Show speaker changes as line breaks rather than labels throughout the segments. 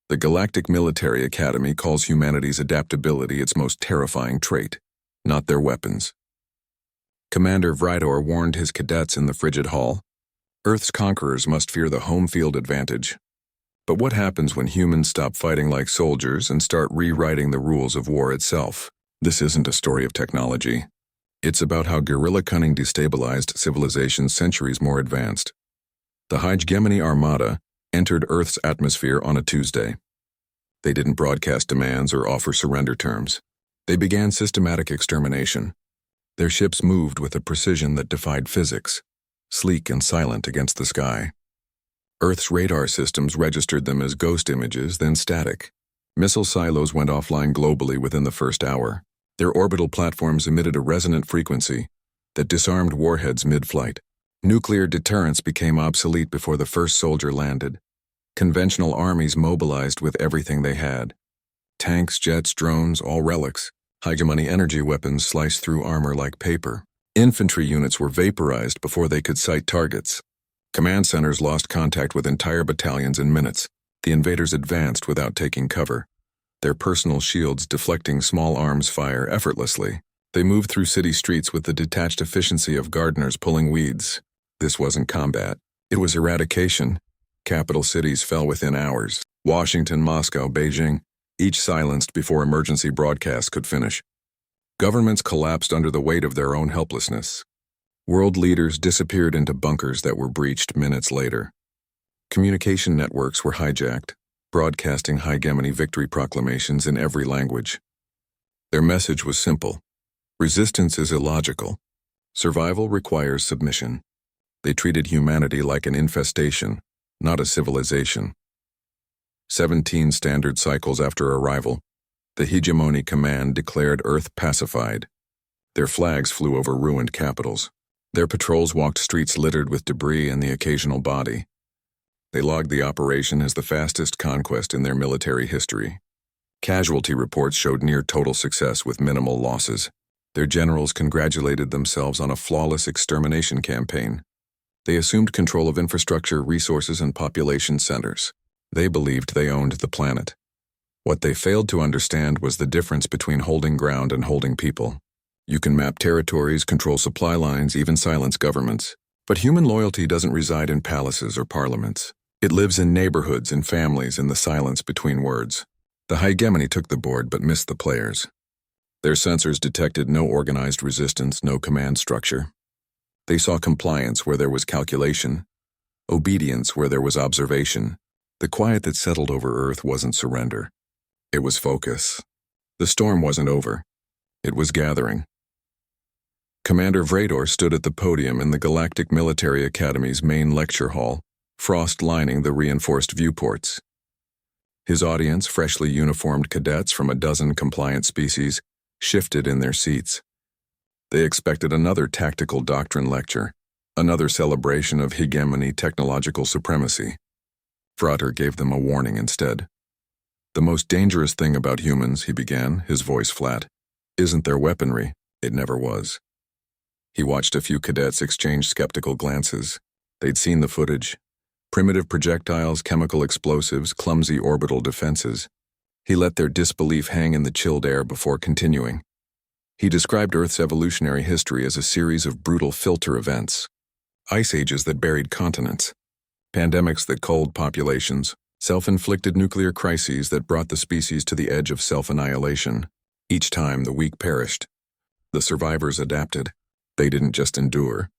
The Galactic Military Academy calls humanity's adaptability its most terrifying trait, not their weapons. Commander Vridor warned his cadets in the frigid hall, Earth's conquerors must fear the home field advantage. But what happens when humans stop fighting like soldiers and start rewriting the rules of war itself? This isn't a story of technology. It's about how guerrilla cunning destabilized civilizations centuries more advanced. The Hegemony Armada entered Earth's atmosphere on a Tuesday. They didn't broadcast demands or offer surrender terms. They began systematic extermination. Their ships moved with a precision that defied physics, sleek and silent against the sky. Earth's radar systems registered them as ghost images, then static. Missile silos went offline globally within the first hour. Their orbital platforms emitted a resonant frequency that disarmed warheads mid-flight. Nuclear deterrence became obsolete before the first soldier landed. Conventional armies mobilized with everything they had. Tanks, jets, drones, all relics. Hegemony energy weapons sliced through armor like paper. Infantry units were vaporized before they could sight targets. Command centers lost contact with entire battalions in minutes. The invaders advanced without taking cover, their personal shields deflecting small arms fire effortlessly. They moved through city streets with the detached efficiency of gardeners pulling weeds. This wasn't combat. It was eradication. Capital cities fell within hours. Washington, Moscow, Beijing, each silenced before emergency broadcasts could finish. Governments collapsed under the weight of their own helplessness. World leaders disappeared into bunkers that were breached minutes later. Communication networks were hijacked, broadcasting hegemony victory proclamations in every language. Their message was simple. Resistance is illogical. Survival requires submission. They treated humanity like an infestation, not a civilization. 17 standard cycles after arrival, the Hegemony Command declared Earth pacified. Their flags flew over ruined capitals. Their patrols walked streets littered with debris and the occasional body. They logged the operation as the fastest conquest in their military history. Casualty reports showed near total success with minimal losses. Their generals congratulated themselves on a flawless extermination campaign. They assumed control of infrastructure, resources, and population centers. They believed they owned the planet. What they failed to understand was the difference between holding ground and holding people. You can map territories, control supply lines, even silence governments. But human loyalty doesn't reside in palaces or parliaments. It lives in neighborhoods and families in the silence between words. The hegemony took the board but missed the players. Their sensors detected no organized resistance, no command structure. They saw compliance where there was calculation, obedience where there was observation. The quiet that settled over Earth wasn't surrender. It was focus. The storm wasn't over. It was gathering. Commander Vridor stood at the podium in the Galactic Military Academy's main lecture hall, frost lining the reinforced viewports. His audience, freshly uniformed cadets from a dozen compliant species, shifted in their seats. They expected another tactical doctrine lecture, another celebration of hegemony technological supremacy. Vridor gave them a warning instead. The most dangerous thing about humans, he began, his voice flat, isn't their weaponry. It never was. He watched a few cadets exchange skeptical glances. They'd seen the footage. Primitive projectiles, chemical explosives, clumsy orbital defenses. He let their disbelief hang in the chilled air before continuing. He described Earth's evolutionary history as a series of brutal filter events. Ice ages that buried continents. Pandemics that culled populations. Self-inflicted nuclear crises that brought the species to the edge of self-annihilation. Each time, the weak perished. The survivors adapted. They didn't just endure.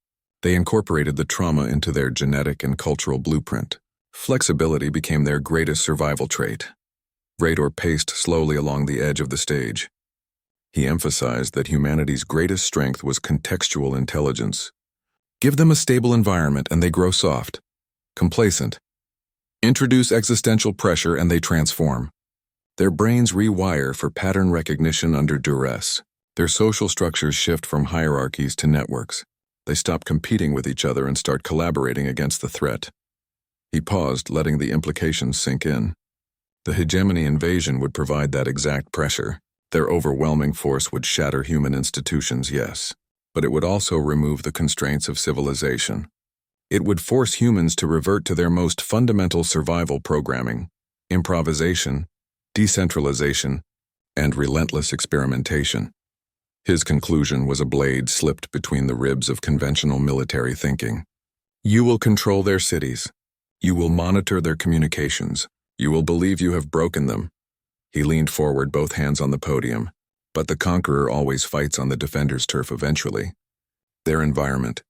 They incorporated the trauma into their genetic and cultural blueprint. Flexibility became their greatest survival trait. Vridor paced slowly along the edge of the stage. He emphasized that humanity's greatest strength was contextual intelligence. Give them a stable environment and they grow soft, complacent. Introduce existential pressure and they transform. Their brains rewire for pattern recognition under duress. Their social structures shift from hierarchies to networks. They stop competing with each other and start collaborating against the threat. He paused, letting the implications sink in. The hegemony invasion would provide that exact pressure. Their overwhelming force would shatter human institutions, yes, but it would also remove the constraints of civilization. It would force humans to revert to their most fundamental survival programming, improvisation, decentralization, and relentless experimentation. His conclusion was a blade slipped between the ribs of conventional military thinking. You will control their cities. You will monitor their communications. You will believe you have broken them. He leaned forward, both hands on the podium. But the conqueror always fights on the defender's turf eventually. Their environment,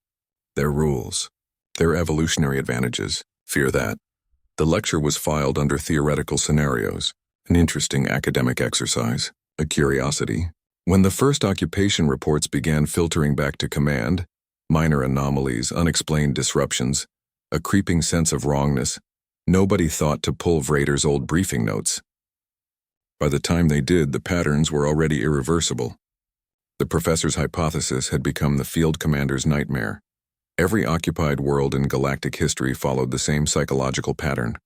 their rules, their evolutionary advantages, fear that. The lecture was filed under theoretical scenarios, an interesting academic exercise, a curiosity. When the first occupation reports began filtering back to command, minor anomalies, unexplained disruptions, a creeping sense of wrongness, nobody thought to pull Vrader's old briefing notes. By the time they did, the patterns were already irreversible. The professor's hypothesis had become the field commander's nightmare. Every occupied world in galactic history followed the same psychological pattern.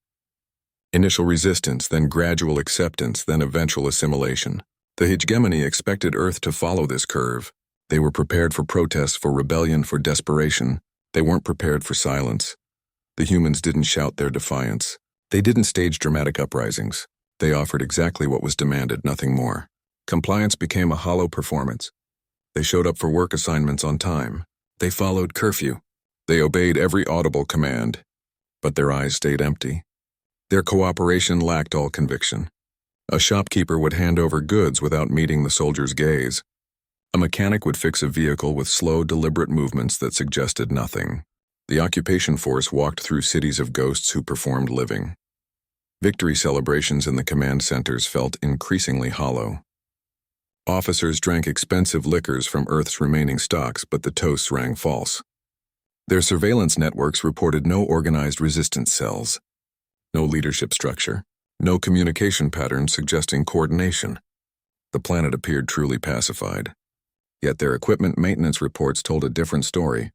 Initial resistance, then gradual acceptance, then eventual assimilation. The hegemony expected Earth to follow this curve. They were prepared for protests, for rebellion, for desperation. They weren't prepared for silence. The humans didn't shout their defiance. They didn't stage dramatic uprisings. They offered exactly what was demanded, nothing more. Compliance became a hollow performance. They showed up for work assignments on time. They followed curfew. They obeyed every audible command. But their eyes stayed empty. Their cooperation lacked all conviction. A shopkeeper would hand over goods without meeting the soldier's gaze. A mechanic would fix a vehicle with slow, deliberate movements that suggested nothing. The occupation force walked through cities of ghosts who performed living. Victory celebrations in the command centers felt increasingly hollow. Officers drank expensive liquors from Earth's remaining stocks, but the toasts rang false. Their surveillance networks reported no organized resistance cells, no leadership structure, no communication patterns suggesting coordination. The planet appeared truly pacified. Yet their equipment maintenance reports told a different story.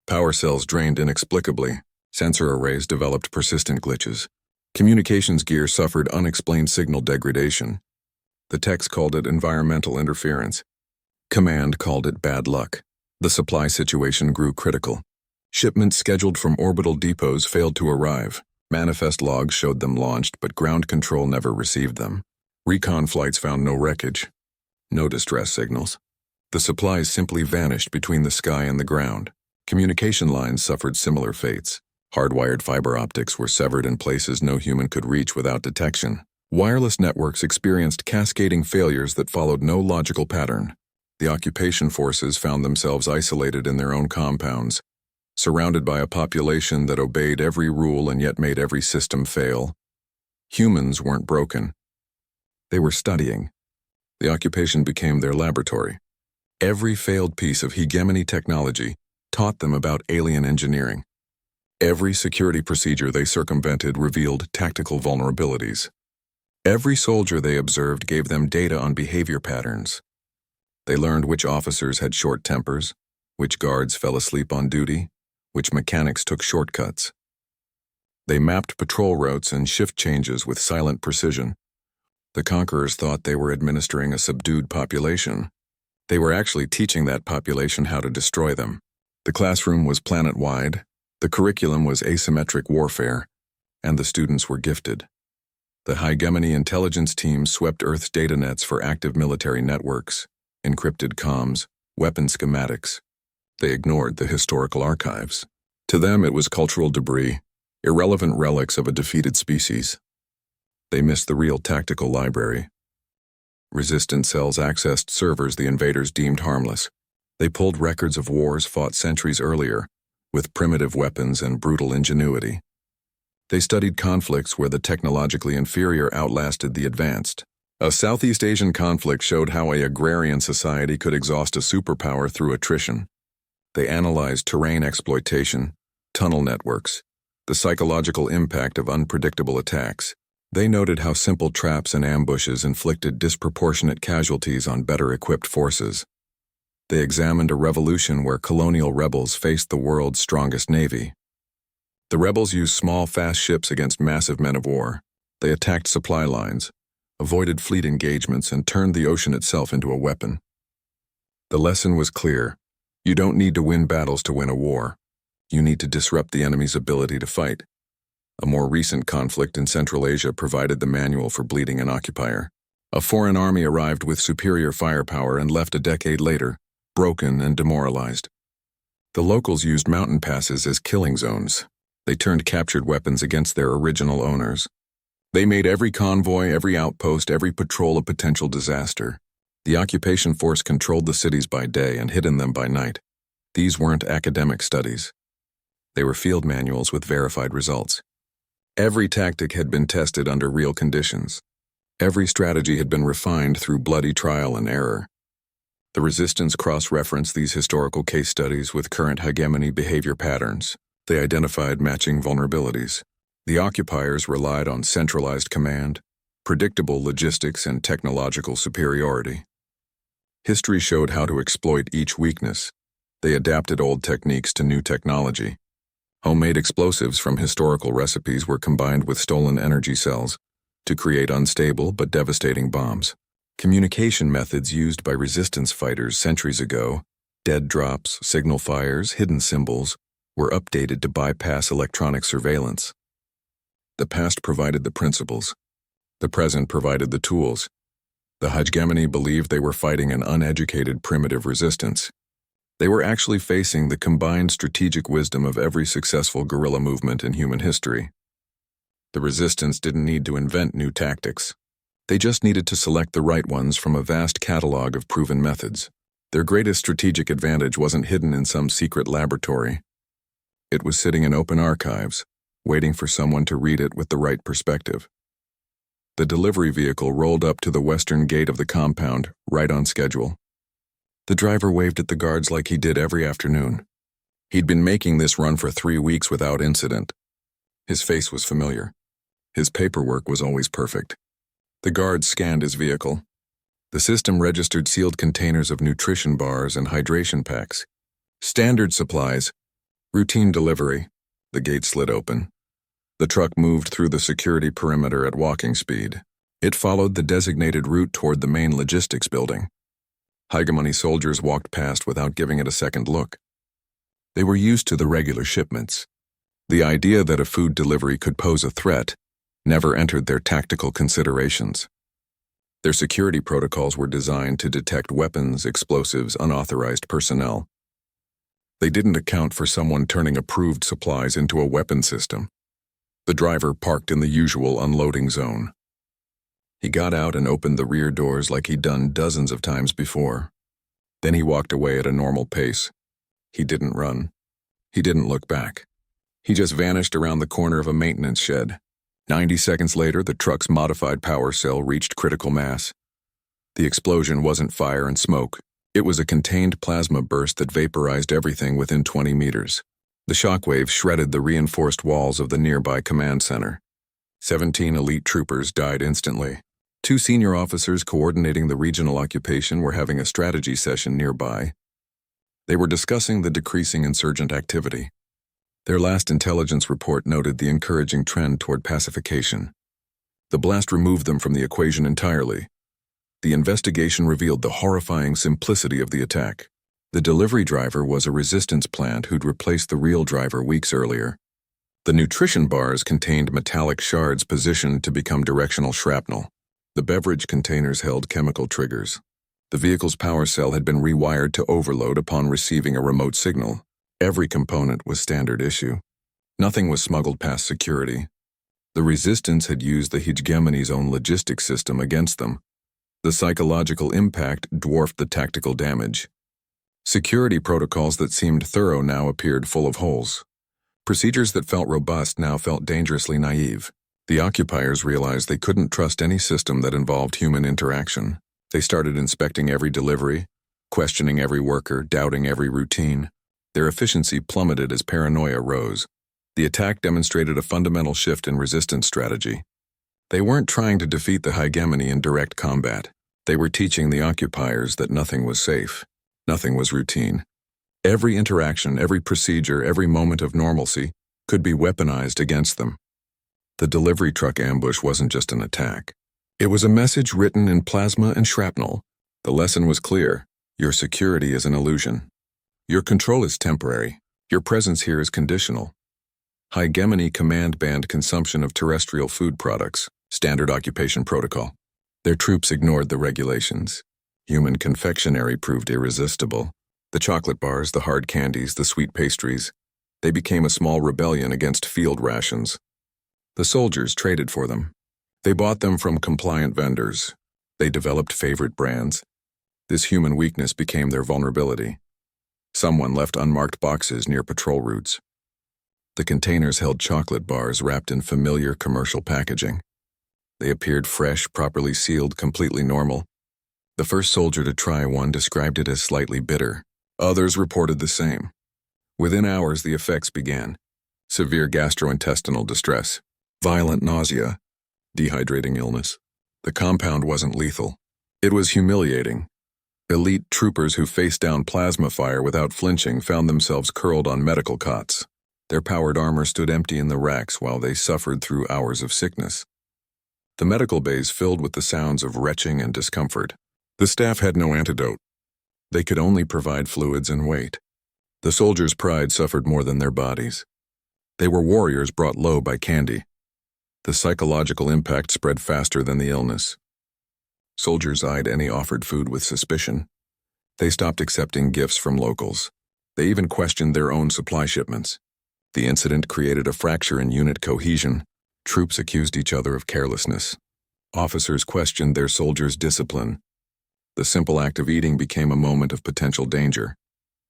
Power cells drained inexplicably. Sensor arrays developed persistent glitches. Communications gear suffered unexplained signal degradation. The techs called it environmental interference. Command called it bad luck. The supply situation grew critical. Shipments scheduled from orbital depots failed to arrive. Manifest logs showed them launched, but ground control never received them. Recon flights found no wreckage, no distress signals. The supplies simply vanished between the sky and the ground. Communication lines suffered similar fates. Hardwired fiber optics were severed in places no human could reach without detection. Wireless networks experienced cascading failures that followed no logical pattern. The occupation forces found themselves isolated in their own compounds, surrounded by a population that obeyed every rule and yet made every system fail. Humans weren't broken. They were studying. The occupation became their laboratory. Every failed piece of hegemony technology taught them about alien engineering. Every security procedure they circumvented revealed tactical vulnerabilities. Every soldier they observed gave them data on behavior patterns. They learned which officers had short tempers, which guards fell asleep on duty, which mechanics took shortcuts. They mapped patrol routes and shift changes with silent precision. The conquerors thought they were administering a subdued population. They were actually teaching that population how to destroy them. The classroom was planet-wide, the curriculum was asymmetric warfare, and the students were gifted. The hegemony intelligence teams swept Earth's data nets for active military networks, encrypted comms, weapon schematics. They ignored the historical archives. To them, it was cultural debris, irrelevant relics of a defeated species. They missed the real tactical library. Resistance cells accessed servers the invaders deemed harmless. They pulled records of wars fought centuries earlier, with primitive weapons and brutal ingenuity. They studied conflicts where the technologically inferior outlasted the advanced. A Southeast Asian conflict showed how an agrarian society could exhaust a superpower through attrition. They analyzed terrain exploitation, tunnel networks, the psychological impact of unpredictable attacks. They noted how simple traps and ambushes inflicted disproportionate casualties on better-equipped forces. They examined a revolution where colonial rebels faced the world's strongest navy. The rebels used small, fast ships against massive men of war. They attacked supply lines, avoided fleet engagements, and turned the ocean itself into a weapon. The lesson was clear. You don't need to win battles to win a war. You need to disrupt the enemy's ability to fight. A more recent conflict in Central Asia provided the manual for bleeding an occupier. A foreign army arrived with superior firepower and left a decade later, broken and demoralized. The locals used mountain passes as killing zones. They turned captured weapons against their original owners. They made every convoy, every outpost, every patrol a potential disaster. The occupation force controlled the cities by day and hid in them by night. These weren't academic studies. They were field manuals with verified results. Every tactic had been tested under real conditions. Every strategy had been refined through bloody trial and error. The resistance cross-referenced these historical case studies with current hegemony behavior patterns. They identified matching vulnerabilities. The occupiers relied on centralized command, predictable logistics, and technological superiority. History showed how to exploit each weakness. They adapted old techniques to new technology. Homemade explosives from historical recipes were combined with stolen energy cells to create unstable but devastating bombs. Communication methods used by resistance fighters centuries ago, dead drops, signal fires, hidden symbols, were updated to bypass electronic surveillance. The past provided the principles. The present provided the tools. The hegemony believed they were fighting an uneducated primitive resistance. They were actually facing the combined strategic wisdom of every successful guerrilla movement in human history. The resistance didn't need to invent new tactics. They just needed to select the right ones from a vast catalog of proven methods. Their greatest strategic advantage wasn't hidden in some secret laboratory. It was sitting in open archives, waiting for someone to read it with the right perspective. The delivery vehicle rolled up to the western gate of the compound, right on schedule. The driver waved at the guards like he did every afternoon. He'd been making this run for 3 weeks without incident. His face was familiar. His paperwork was always perfect. The guards scanned his vehicle. The system registered sealed containers of nutrition bars and hydration packs. Standard supplies. Routine delivery. The gate slid open. The truck moved through the security perimeter at walking speed. It followed the designated route toward the main logistics building. Hegemony soldiers walked past without giving it a second look. They were used to the regular shipments. The idea that a food delivery could pose a threat never entered their tactical considerations. Their security protocols were designed to detect weapons, explosives, unauthorized personnel. They didn't account for someone turning approved supplies into a weapon system. The driver parked in the usual unloading zone. He got out and opened the rear doors like he'd done dozens of times before. Then he walked away at a normal pace. He didn't run. He didn't look back. He just vanished around the corner of a maintenance shed. 90 seconds later, the truck's modified power cell reached critical mass. The explosion wasn't fire and smoke. It was a contained plasma burst that vaporized everything within 20 meters. The shockwave shredded the reinforced walls of the nearby command center. 17 elite troopers died instantly. 2 senior officers coordinating the regional occupation were having a strategy session nearby. They were discussing the decreasing insurgent activity. Their last intelligence report noted the encouraging trend toward pacification. The blast removed them from the equation entirely. The investigation revealed the horrifying simplicity of the attack. The delivery driver was a resistance plant who'd replaced the real driver weeks earlier. The nutrition bars contained metallic shards positioned to become directional shrapnel. The beverage containers held chemical triggers. The vehicle's power cell had been rewired to overload upon receiving a remote signal. Every component was standard issue. Nothing was smuggled past security. The resistance had used the hegemony's own logistics system against them. The psychological impact dwarfed the tactical damage. Security protocols that seemed thorough now appeared full of holes. Procedures that felt robust now felt dangerously naive. The occupiers realized they couldn't trust any system that involved human interaction. They started inspecting every delivery, questioning every worker, doubting every routine. Their efficiency plummeted as paranoia rose. The attack demonstrated a fundamental shift in resistance strategy. They weren't trying to defeat the hegemony in direct combat. They were teaching the occupiers that nothing was safe. Nothing was routine. Every interaction, every procedure, every moment of normalcy could be weaponized against them. The delivery truck ambush wasn't just an attack. It was a message written in plasma and shrapnel. The lesson was clear. Your security is an illusion. Your control is temporary. Your presence here is conditional. Hegemony Command banned consumption of terrestrial food products, standard occupation protocol. Their troops ignored the regulations. Human confectionery proved irresistible. The chocolate bars, the hard candies, the sweet pastries, they became a small rebellion against field rations. The soldiers traded for them. They bought them from compliant vendors. They developed favorite brands. This human weakness became their vulnerability. Someone left unmarked boxes near patrol routes. The containers held chocolate bars wrapped in familiar commercial packaging. They appeared fresh, properly sealed, completely normal. The first soldier to try one described it as slightly bitter. Others reported the same. Within hours, the effects began. Severe gastrointestinal distress, violent nausea, dehydrating illness. The compound wasn't lethal. It was humiliating. Elite troopers who faced down plasma fire without flinching found themselves curled on medical cots. Their powered armor stood empty in the racks while they suffered through hours of sickness. The medical bays filled with the sounds of retching and discomfort. The staff had no antidote. They could only provide fluids and wait. The soldiers' pride suffered more than their bodies. They were warriors brought low by candy. The psychological impact spread faster than the illness. Soldiers eyed any offered food with suspicion. They stopped accepting gifts from locals. They even questioned their own supply shipments. The incident created a fracture in unit cohesion. Troops accused each other of carelessness. Officers questioned their soldiers' discipline. The simple act of eating became a moment of potential danger.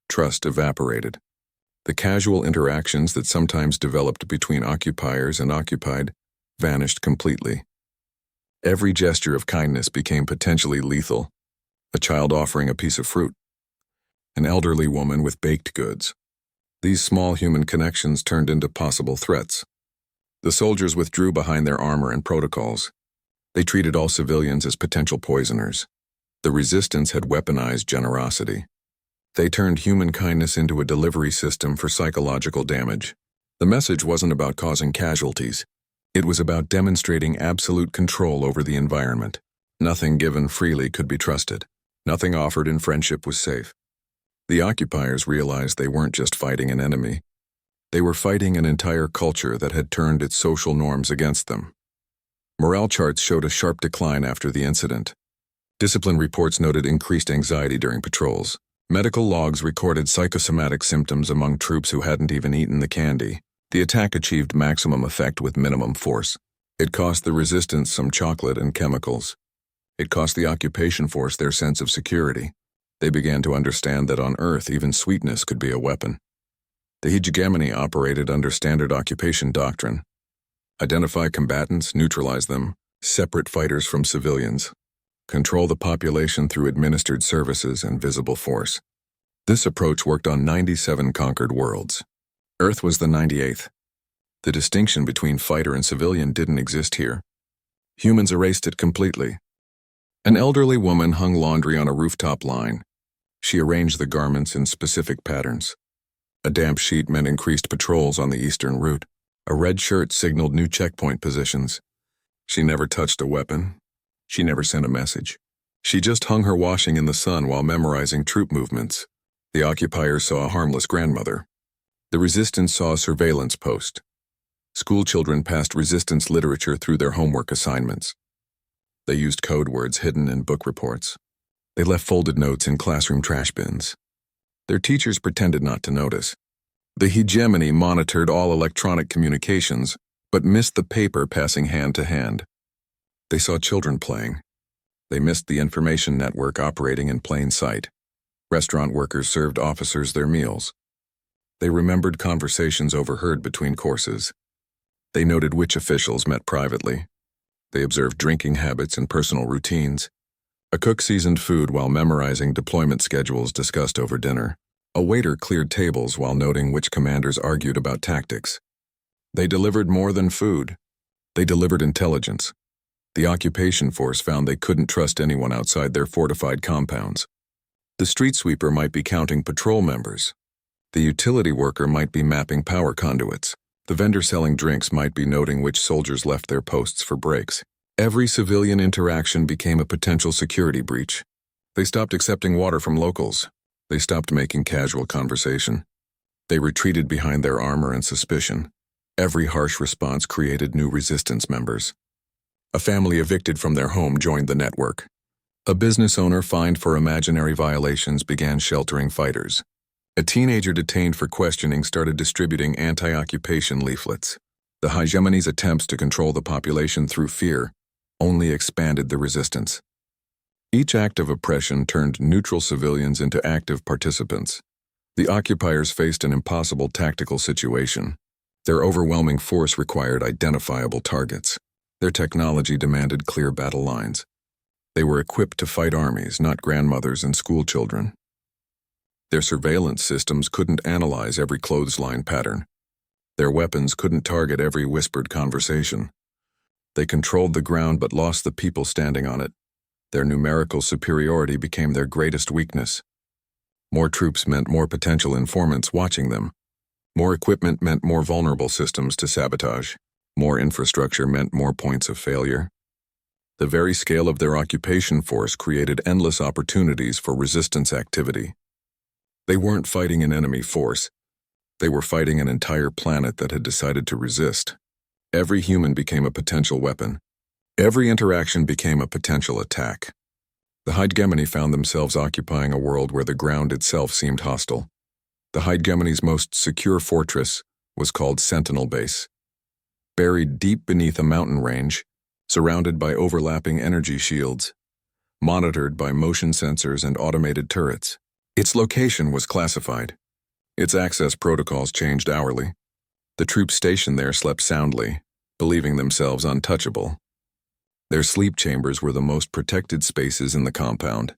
Trust evaporated. The casual interactions that sometimes developed between occupiers and occupied vanished completely. Every gesture of kindness became potentially lethal. A child offering a piece of fruit. An elderly woman with baked goods. These small human connections turned into possible threats. The soldiers withdrew behind their armor and protocols. They treated all civilians as potential poisoners. The resistance had weaponized generosity. They turned human kindness into a delivery system for psychological damage. The message wasn't about causing casualties. It was about demonstrating absolute control over the environment. Nothing given freely could be trusted. Nothing offered in friendship was safe. The occupiers realized they weren't just fighting an enemy. They were fighting an entire culture that had turned its social norms against them. Morale charts showed a sharp decline after the incident. Discipline reports noted increased anxiety during patrols. Medical logs recorded psychosomatic symptoms among troops who hadn't even eaten the candy. The attack achieved maximum effect with minimum force. It cost the resistance some chocolate and chemicals. It cost the occupation force their sense of security. They began to understand that on Earth, even sweetness could be a weapon. The hegemony operated under standard occupation doctrine. Identify combatants, neutralize them, separate fighters from civilians. Control the population through administered services and visible force. This approach worked on 97 conquered worlds. Earth was the 98th. The distinction between fighter and civilian didn't exist here. Humans erased it completely. An elderly woman hung laundry on a rooftop line. She arranged the garments in specific patterns. A damp sheet meant increased patrols on the eastern route. A red shirt signaled new checkpoint positions. She never touched a weapon. She never sent a message. She just hung her washing in the sun while memorizing troop movements. The occupiers saw a harmless grandmother. The resistance saw a surveillance post. School children passed resistance literature through their homework assignments. They used code words hidden in book reports. They left folded notes in classroom trash bins. Their teachers pretended not to notice. The hegemony monitored all electronic communications, but missed the paper passing hand to hand. They saw children playing. They missed the information network operating in plain sight. Restaurant workers served officers their meals. They remembered conversations overheard between courses. They noted which officials met privately. They observed drinking habits and personal routines. A cook seasoned food while memorizing deployment schedules discussed over dinner. A waiter cleared tables while noting which commanders argued about tactics. They delivered more than food. They delivered intelligence. The occupation force found they couldn't trust anyone outside their fortified compounds. The street sweeper might be counting patrol members. The utility worker might be mapping power conduits. The vendor selling drinks might be noting which soldiers left their posts for breaks. Every civilian interaction became a potential security breach. They stopped accepting water from locals. They stopped making casual conversation. They retreated behind their armor and suspicion. Every harsh response created new resistance members. A family evicted from their home joined the network. A business owner fined for imaginary violations began sheltering fighters. A teenager detained for questioning started distributing anti-occupation leaflets. The hegemony's attempts to control the population through fear only expanded the resistance. Each act of oppression turned neutral civilians into active participants. The occupiers faced an impossible tactical situation. Their overwhelming force required identifiable targets. Their technology demanded clear battle lines. They were equipped to fight armies, not grandmothers and schoolchildren. Their surveillance systems couldn't analyze every clothesline pattern. Their weapons couldn't target every whispered conversation. They controlled the ground but lost the people standing on it. Their numerical superiority became their greatest weakness. More troops meant more potential informants watching them. More equipment meant more vulnerable systems to sabotage. More infrastructure meant more points of failure. The very scale of their occupation force created endless opportunities for resistance activity. They weren't fighting an enemy force. They were fighting an entire planet that had decided to resist. Every human became a potential weapon. Every interaction became a potential attack. The hegemony found themselves occupying a world where the ground itself seemed hostile. The hegemony's most secure fortress was called Sentinel Base. Buried deep beneath a mountain range, surrounded by overlapping energy shields, monitored by motion sensors and automated turrets. Its location was classified. Its access protocols changed hourly. The troops stationed there slept soundly, believing themselves untouchable. Their sleep chambers were the most protected spaces in the compound.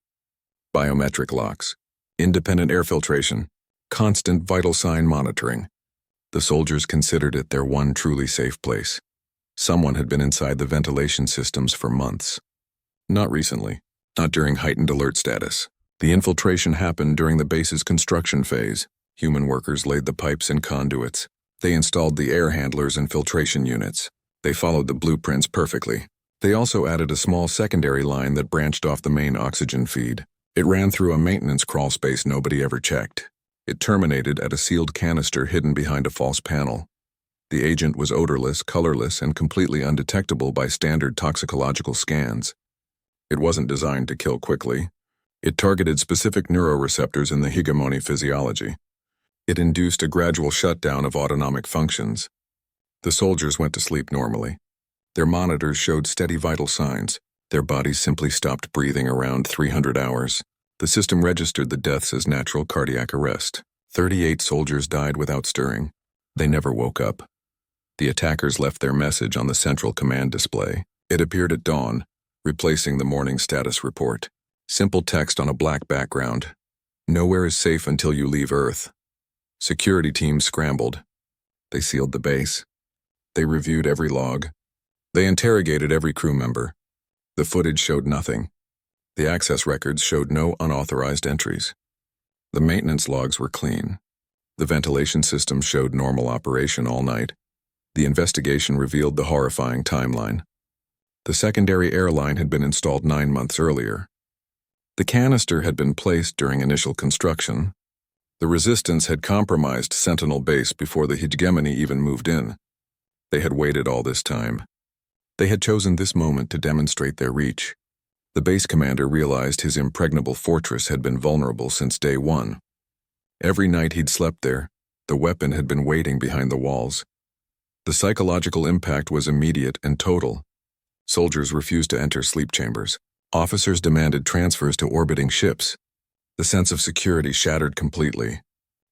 Biometric locks, independent air filtration, constant vital sign monitoring. The soldiers considered it their one truly safe place. Someone had been inside the ventilation systems for months. Not recently, not during heightened alert status. The infiltration happened during the base's construction phase. Human workers laid the pipes and conduits. They installed the air handlers and filtration units. They followed the blueprints perfectly. They also added a small secondary line that branched off the main oxygen feed. It ran through a maintenance crawl space nobody ever checked. It terminated at a sealed canister hidden behind a false panel. The agent was odorless, colorless, and completely undetectable by standard toxicological scans. It wasn't designed to kill quickly. It targeted specific neuroreceptors in the hegemony physiology. It induced a gradual shutdown of autonomic functions. The soldiers went to sleep normally. Their monitors showed steady vital signs. Their bodies simply stopped breathing around 300 hours. The system registered the deaths as natural cardiac arrest. 38 soldiers died without stirring. They never woke up. The attackers left their message on the central command display. It appeared at dawn, replacing the morning status report. Simple text on a black background. Nowhere is safe until you leave Earth. Security teams scrambled. They sealed the base. They reviewed every log. They interrogated every crew member. The footage showed nothing. The access records showed no unauthorized entries. The maintenance logs were clean. The ventilation system showed normal operation all night. The investigation revealed the horrifying timeline. The secondary airline had been installed 9 months earlier. The canister had been placed during initial construction. The resistance had compromised Sentinel Base before the hegemony even moved in. They had waited all this time. They had chosen this moment to demonstrate their reach. The base commander realized his impregnable fortress had been vulnerable since day one. Every night he'd slept there, the weapon had been waiting behind the walls. The psychological impact was immediate and total. Soldiers refused to enter sleep chambers. Officers demanded transfers to orbiting ships. The sense of security shattered completely.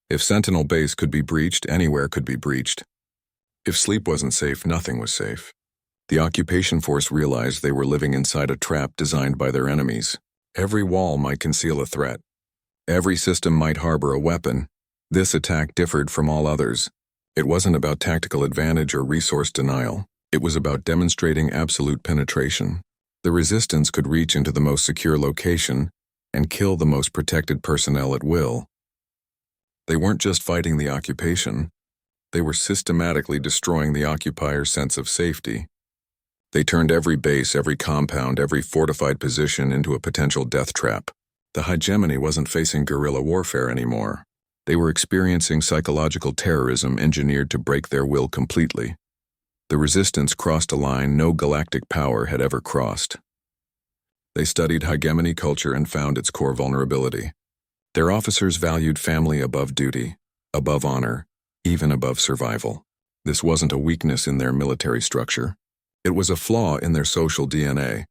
If Sentinel Base could be breached, anywhere could be breached. If sleep wasn't safe, nothing was safe. The occupation force realized they were living inside a trap designed by their enemies. Every wall might conceal a threat. Every system might harbor a weapon. This attack differed from all others. It wasn't about tactical advantage or resource denial. It was about demonstrating absolute penetration. The resistance could reach into the most secure location and kill the most protected personnel at will. They weren't just fighting the occupation. They were systematically destroying the occupier's sense of safety. They turned every base, every compound, every fortified position into a potential death trap. The hegemony wasn't facing guerrilla warfare anymore. They were experiencing psychological terrorism engineered to break their will completely. The resistance crossed a line no galactic power had ever crossed. They studied hegemony culture and found its core vulnerability. Their officers valued family above duty, above honor, even above survival. This wasn't a weakness in their military structure. It was a flaw in their social DNA.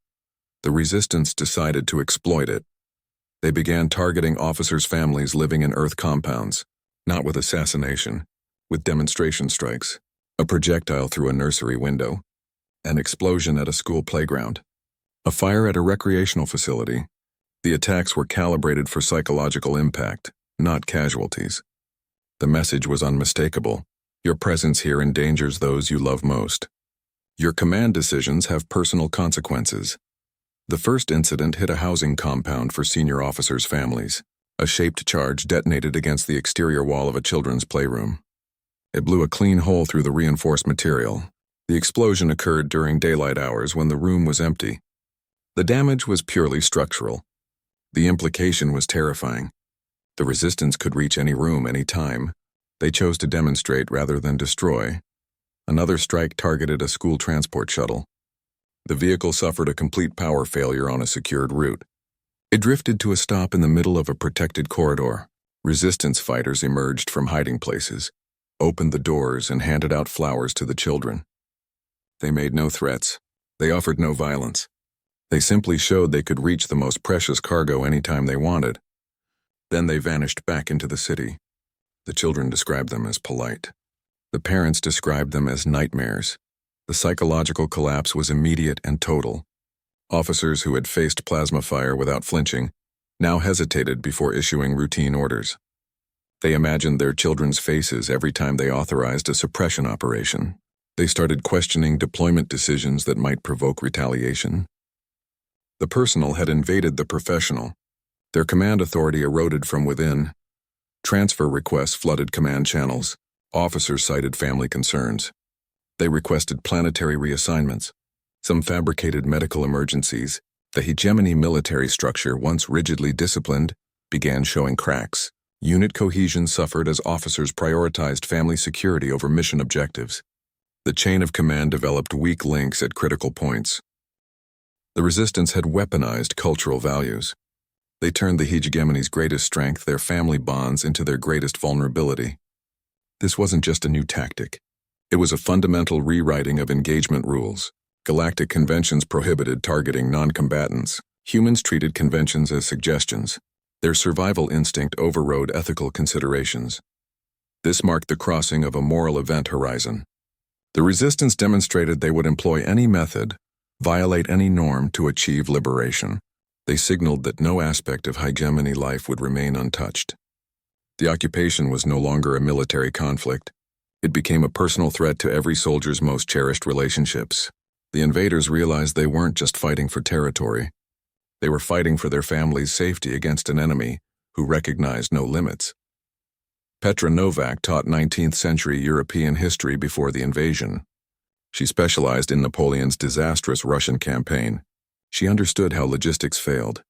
The resistance decided to exploit it. They began targeting officers' families living in Earth compounds, not with assassination, with demonstration strikes, a projectile through a nursery window, an explosion at a school playground, a fire at a recreational facility. The attacks were calibrated for psychological impact, not casualties. The message was unmistakable. Your presence here endangers those you love most. Your command decisions have personal consequences. The first incident hit a housing compound for senior officers' families. A shaped charge detonated against the exterior wall of a children's playroom. It blew a clean hole through the reinforced material. The explosion occurred during daylight hours when the room was empty. The damage was purely structural. The implication was terrifying. The resistance could reach any room, any time. They chose to demonstrate rather than destroy. Another strike targeted a school transport shuttle. The vehicle suffered a complete power failure on a secured route. It drifted to a stop in the middle of a protected corridor. Resistance fighters emerged from hiding places, opened the doors, and handed out flowers to the children. They made no threats. They offered no violence. They simply showed they could reach the most precious cargo anytime they wanted. Then they vanished back into the city. The children described them as polite. The parents described them as nightmares. The psychological collapse was immediate and total. Officers who had faced plasma fire without flinching now hesitated before issuing routine orders. They imagined their children's faces every time they authorized a suppression operation. They started questioning deployment decisions that might provoke retaliation. The personal had invaded the professional. Their command authority eroded from within. Transfer requests flooded command channels. Officers cited family concerns. They requested planetary reassignments. Some fabricated medical emergencies. The hegemony military structure, once rigidly disciplined, began showing cracks. Unit cohesion suffered as officers prioritized family security over mission objectives. The chain of command developed weak links at critical points. The resistance had weaponized cultural values. They turned the hegemony's greatest strength, their family bonds, into their greatest vulnerability. This wasn't just a new tactic. It was a fundamental rewriting of engagement rules. Galactic conventions prohibited targeting non-combatants. Humans treated conventions as suggestions. Their survival instinct overrode ethical considerations. This marked the crossing of a moral event horizon. The resistance demonstrated they would employ any method, violate any norm to achieve liberation. They signaled that no aspect of hegemony life would remain untouched. The occupation was no longer a military conflict. It became a personal threat to every soldier's most cherished relationships. The invaders realized they weren't just fighting for territory. They were fighting for their family's safety against an enemy who recognized no limits. Petra Novak taught 19th-century European history before the invasion. She specialized in Napoleon's disastrous Russian campaign. She understood how logistics failed,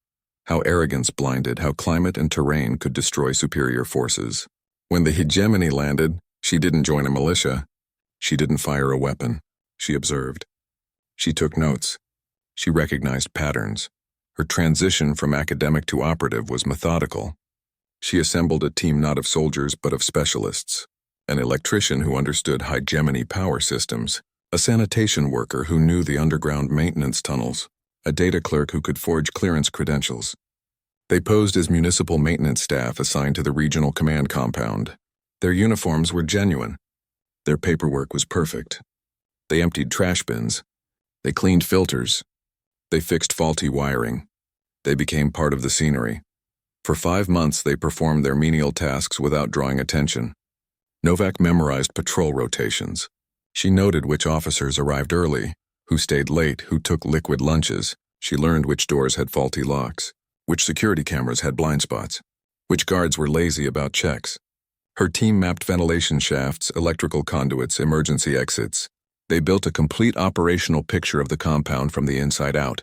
how arrogance blinded, how climate and terrain could destroy superior forces. When the hegemony landed, she didn't join a militia. She didn't fire a weapon. She observed. She took notes. She recognized patterns. Her transition from academic to operative was methodical. She assembled a team not of soldiers but of specialists. An electrician who understood hegemony power systems, a sanitation worker who knew the underground maintenance tunnels, a data clerk who could forge clearance credentials. They posed as municipal maintenance staff assigned to the regional command compound. Their uniforms were genuine. Their paperwork was perfect. They emptied trash bins. They cleaned filters. They fixed faulty wiring. They became part of the scenery. For 5 months, they performed their menial tasks without drawing attention. Novak memorized patrol rotations. She noted which officers arrived early, who stayed late, who took liquid lunches. She learned which doors had faulty locks, which security cameras had blind spots, which guards were lazy about checks. Her team mapped ventilation shafts, electrical conduits, emergency exits. They built a complete operational picture of the compound from the inside out.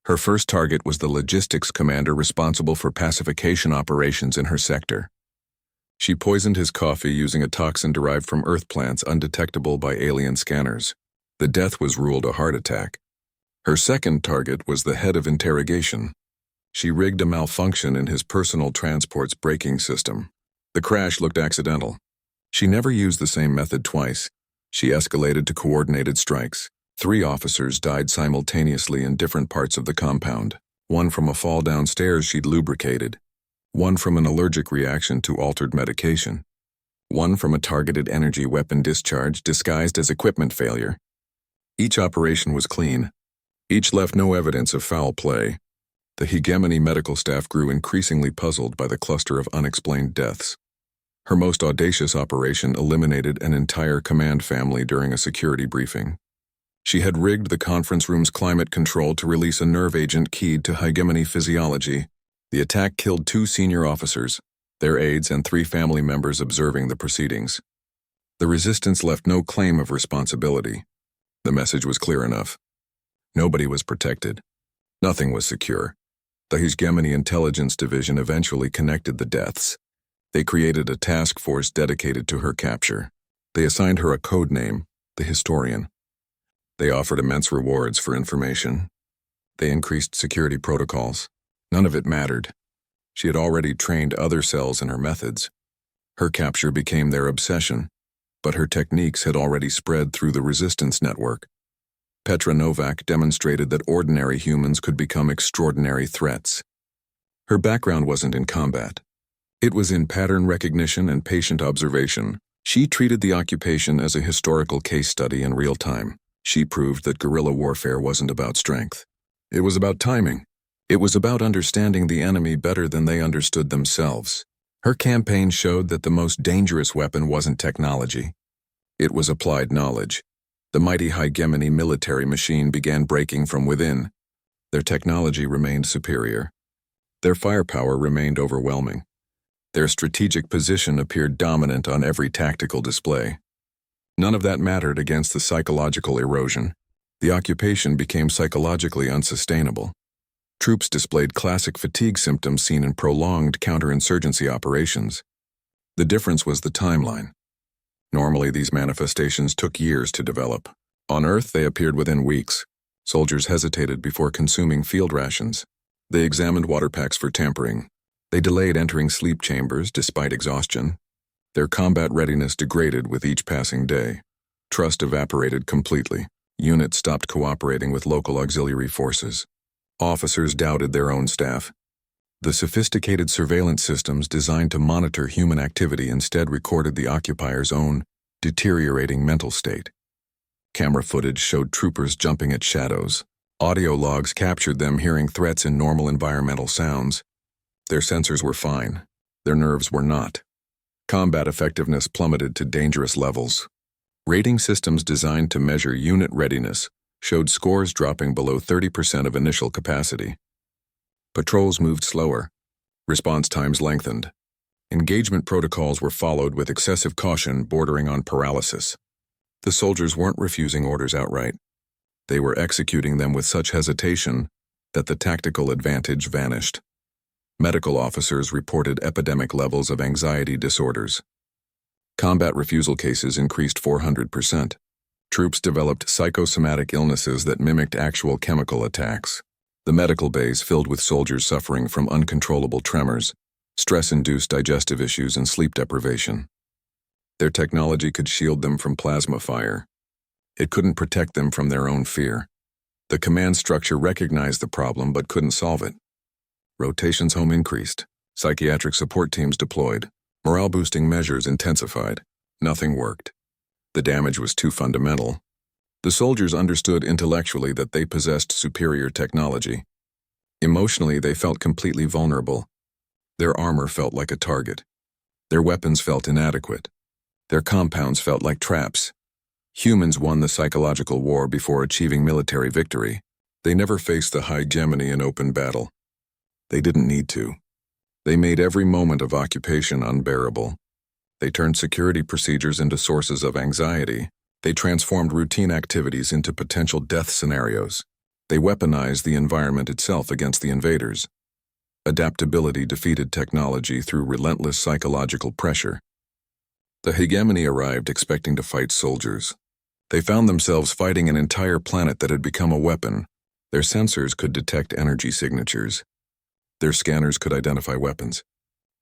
Her first target was the logistics commander responsible for pacification operations in her sector. She poisoned his coffee using a toxin derived from earth plants undetectable by alien scanners. The death was ruled a heart attack. Her second target was the head of interrogation. She rigged a malfunction in his personal transport's braking system. The crash looked accidental. She never used the same method twice. She escalated to coordinated strikes. 3 officers died simultaneously in different parts of the compound. One from a fall downstairs she'd lubricated. One from an allergic reaction to altered medication. One from a targeted energy weapon discharge disguised as equipment failure. Each operation was clean. Each left no evidence of foul play. The hegemony medical staff grew increasingly puzzled by the cluster of unexplained deaths. Her most audacious operation eliminated an entire command family during a security briefing. She had rigged the conference room's climate control to release a nerve agent keyed to hegemony physiology. The attack killed 2 senior officers, their aides, and 3 family members observing the proceedings. The resistance left no claim of responsibility. The message was clear enough. Nobody was protected. Nothing was secure. The Hegemony Intelligence Division eventually connected the deaths. They created a task force dedicated to her capture. They assigned her a code name, the Historian. They offered immense rewards for information. They increased security protocols. None of it mattered. She had already trained other cells in her methods. Her capture became their obsession, but her techniques had already spread through the resistance network. Petra Novak demonstrated that ordinary humans could become extraordinary threats. Her background wasn't in combat. It was in pattern recognition and patient observation. She treated the occupation as a historical case study in real time. She proved that guerrilla warfare wasn't about strength. It was about timing. It was about understanding the enemy better than they understood themselves. Her campaign showed that the most dangerous weapon wasn't technology. It was applied knowledge. The mighty hegemony military machine began breaking from within. Their technology remained superior. Their firepower remained overwhelming. Their strategic position appeared dominant on every tactical display. None of that mattered against the psychological erosion. The occupation became psychologically unsustainable. Troops displayed classic fatigue symptoms seen in prolonged counterinsurgency operations. The difference was the timeline. Normally, these manifestations took years to develop. On Earth, they appeared within weeks. Soldiers hesitated before consuming field rations. They examined water packs for tampering. They delayed entering sleep chambers despite exhaustion. Their combat readiness degraded with each passing day. Trust evaporated completely. Units stopped cooperating with local auxiliary forces. Officers doubted their own staff. The sophisticated surveillance systems designed to monitor human activity instead recorded the occupier's own deteriorating mental state. Camera footage showed troopers jumping at shadows. Audio logs captured them hearing threats in normal environmental sounds. Their sensors were fine. Their nerves were not. Combat effectiveness plummeted to dangerous levels. Rating systems designed to measure unit readiness showed scores dropping below 30% of initial capacity. Patrols moved slower. Response times lengthened. Engagement protocols were followed with excessive caution bordering on paralysis. The soldiers weren't refusing orders outright. They were executing them with such hesitation that the tactical advantage vanished. Medical officers reported epidemic levels of anxiety disorders. Combat refusal cases increased 400%. Troops developed psychosomatic illnesses that mimicked actual chemical attacks. The medical bays filled with soldiers suffering from uncontrollable tremors, stress-induced digestive issues, and sleep deprivation. Their technology could shield them from plasma fire. It couldn't protect them from their own fear. The command structure recognized the problem but couldn't solve it. Rotations home increased. Psychiatric support teams deployed. Morale-boosting measures intensified. Nothing worked. The damage was too fundamental. The soldiers understood intellectually that they possessed superior technology. Emotionally, they felt completely vulnerable. Their armor felt like a target. Their weapons felt inadequate. Their compounds felt like traps. Humans won the psychological war before achieving military victory. They never faced the hegemony in open battle. They didn't need to. They made every moment of occupation unbearable. They turned security procedures into sources of anxiety. They transformed routine activities into potential death scenarios. They weaponized the environment itself against the invaders. Adaptability defeated technology through relentless psychological pressure. The hegemony arrived expecting to fight soldiers. They found themselves fighting an entire planet that had become a weapon. Their sensors could detect energy signatures. Their scanners could identify weapons.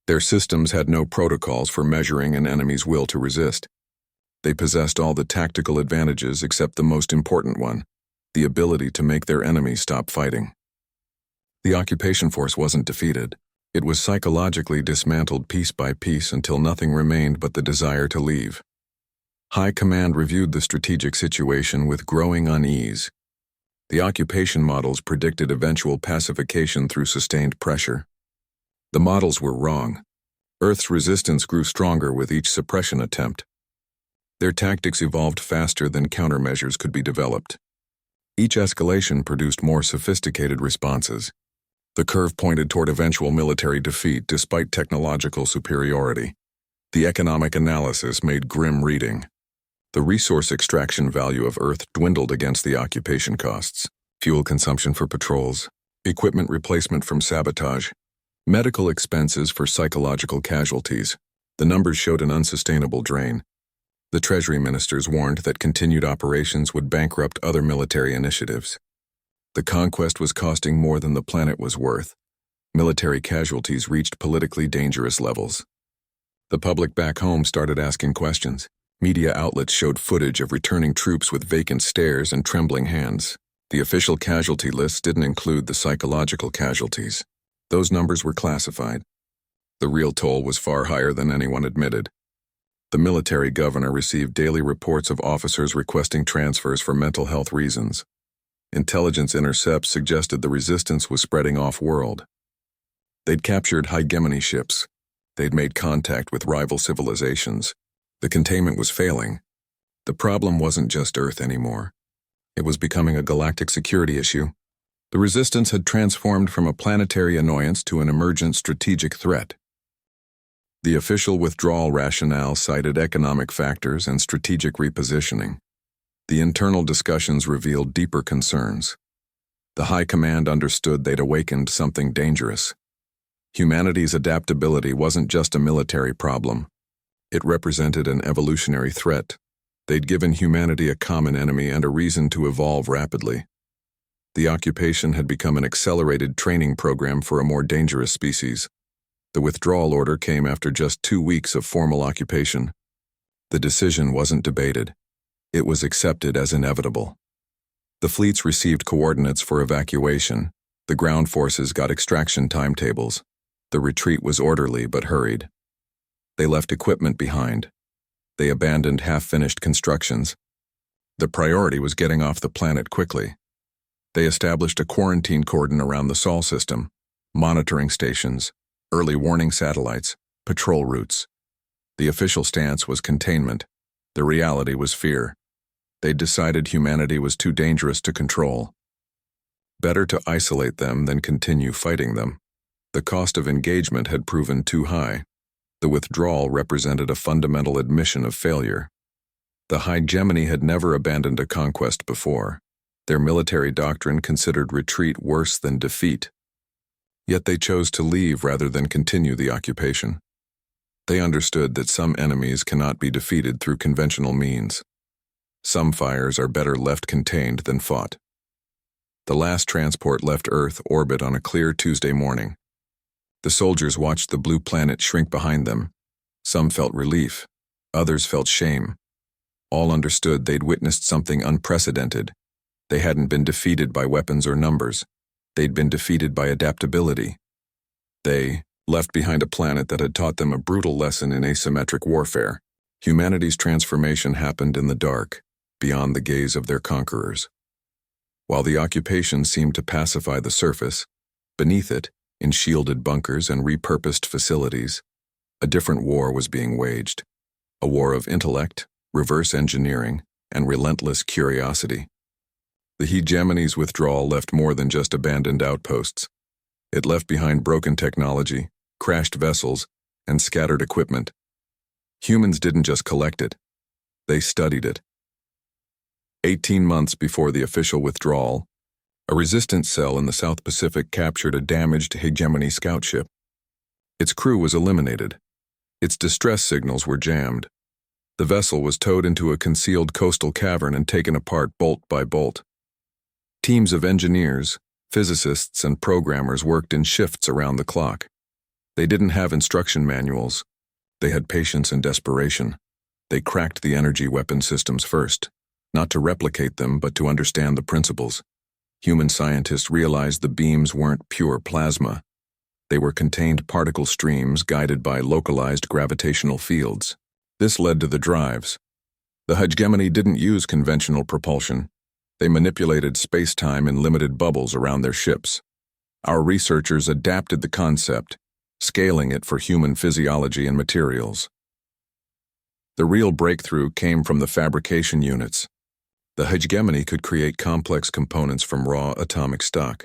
Their systems had no protocols for measuring an enemy's will to resist. They possessed all the tactical advantages except the most important one, the ability to make their enemy stop fighting. The occupation force wasn't defeated. It was psychologically dismantled piece by piece until nothing remained but the desire to leave. High Command reviewed the strategic situation with growing unease. The occupation models predicted eventual pacification through sustained pressure. The models were wrong. Earth's resistance grew stronger with each suppression attempt. Their tactics evolved faster than countermeasures could be developed. Each escalation produced more sophisticated responses. The curve pointed toward eventual military defeat despite technological superiority. The economic analysis made grim reading. The resource extraction value of Earth dwindled against the occupation costs. Fuel consumption for patrols, equipment replacement from sabotage, medical expenses for psychological casualties. The numbers showed an unsustainable drain. The Treasury ministers warned that continued operations would bankrupt other military initiatives. The conquest was costing more than the planet was worth. Military casualties reached politically dangerous levels. The public back home started asking questions. Media outlets showed footage of returning troops with vacant stares and trembling hands. The official casualty lists didn't include the psychological casualties. Those numbers were classified. The real toll was far higher than anyone admitted. The military governor received daily reports of officers requesting transfers for mental health reasons. Intelligence intercepts suggested the resistance was spreading off-world. They'd captured hegemony ships. They'd made contact with rival civilizations. The containment was failing. The problem wasn't just Earth anymore. It was becoming a galactic security issue. The resistance had transformed from a planetary annoyance to an emergent strategic threat. The official withdrawal rationale cited economic factors and strategic repositioning. The internal discussions revealed deeper concerns. The High Command understood they'd awakened something dangerous. Humanity's adaptability wasn't just a military problem. It represented an evolutionary threat. They'd given humanity a common enemy and a reason to evolve rapidly. The occupation had become an accelerated training program for a more dangerous species. The withdrawal order came after just 2 weeks of formal occupation. The decision wasn't debated. It was accepted as inevitable. The fleets received coordinates for evacuation. The ground forces got extraction timetables. The retreat was orderly but hurried. They left equipment behind. They abandoned half-finished constructions. The priority was getting off the planet quickly. They established a quarantine cordon around the Sol system, monitoring stations, early warning satellites, patrol routes. The official stance was containment. The reality was fear. They'd decided humanity was too dangerous to control. Better to isolate them than continue fighting them. The cost of engagement had proven too high. The withdrawal represented a fundamental admission of failure. The hegemony had never abandoned a conquest before. Their military doctrine considered retreat worse than defeat. Yet they chose to leave rather than continue the occupation. They understood that some enemies cannot be defeated through conventional means. Some fires are better left contained than fought. The last transport left Earth orbit on a clear Tuesday morning. The soldiers watched the blue planet shrink behind them. Some felt relief. Others felt shame. All understood they'd witnessed something unprecedented. They hadn't been defeated by weapons or numbers. They'd been defeated by adaptability. They left behind a planet that had taught them a brutal lesson in asymmetric warfare. Humanity's transformation happened in the dark, beyond the gaze of their conquerors. While the occupation seemed to pacify the surface, beneath it, in shielded bunkers and repurposed facilities, a different war was being waged. A war of intellect, reverse engineering, and relentless curiosity. The hegemony's withdrawal left more than just abandoned outposts. It left behind broken technology, crashed vessels, and scattered equipment. Humans didn't just collect it. They studied it. 18 months before the official withdrawal, A resistance cell in the South Pacific captured a damaged hegemony scout ship. Its crew was eliminated. Its distress signals were jammed. The vessel was towed into a concealed coastal cavern and taken apart bolt by bolt. Teams of engineers, physicists, and programmers worked in shifts around the clock. They didn't have instruction manuals. They had patience and desperation. They cracked the energy weapon systems first, not to replicate them, but to understand the principles. Human scientists realized the beams weren't pure plasma. They were contained particle streams guided by localized gravitational fields. This led to the drives. The hegemony didn't use conventional propulsion. They manipulated space-time in limited bubbles around their ships. Our researchers adapted the concept, scaling it for human physiology and materials. The real breakthrough came from the fabrication units. The hegemony could create complex components from raw atomic stock.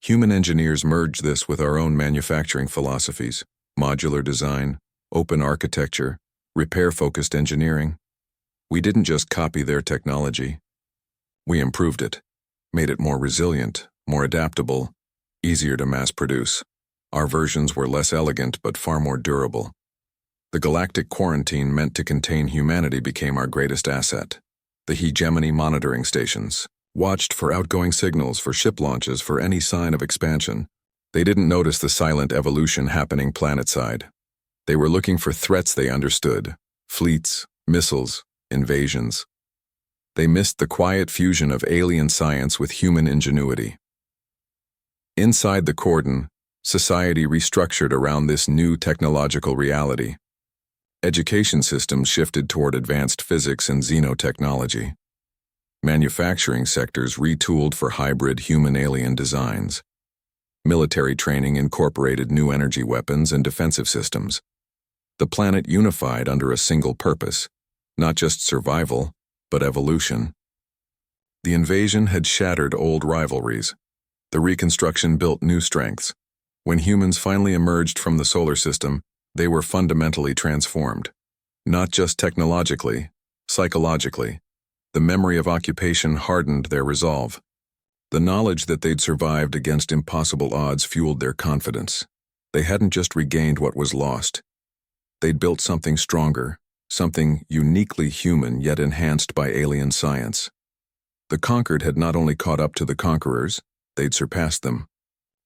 Human engineers merged this with our own manufacturing philosophies: modular design, open architecture, repair-focused engineering. We didn't just copy their technology. We improved it, made it more resilient, more adaptable, easier to mass-produce. Our versions were less elegant but far more durable. The galactic quarantine meant to contain humanity became our greatest asset. The hegemony monitoring stations watched for outgoing signals for ship launches for any sign of expansion. They didn't notice the silent evolution happening planetside. They were looking for threats they understood: fleets, missiles, invasions. They missed the quiet fusion of alien science with human ingenuity. Inside the cordon, society restructured around this new technological reality. Education systems shifted toward advanced physics and xenotechnology. Manufacturing sectors retooled for hybrid human-alien designs. Military training incorporated new energy weapons and defensive systems. The planet unified under a single purpose, not just survival, but evolution. The invasion had shattered old rivalries. The reconstruction built new strengths. When humans finally emerged from the solar system, they were fundamentally transformed. Not just technologically, psychologically. The memory of occupation hardened their resolve. The knowledge that they'd survived against impossible odds fueled their confidence. They hadn't just regained what was lost. They'd built something stronger, something uniquely human yet enhanced by alien science. The conquered had not only caught up to the conquerors, they'd surpassed them.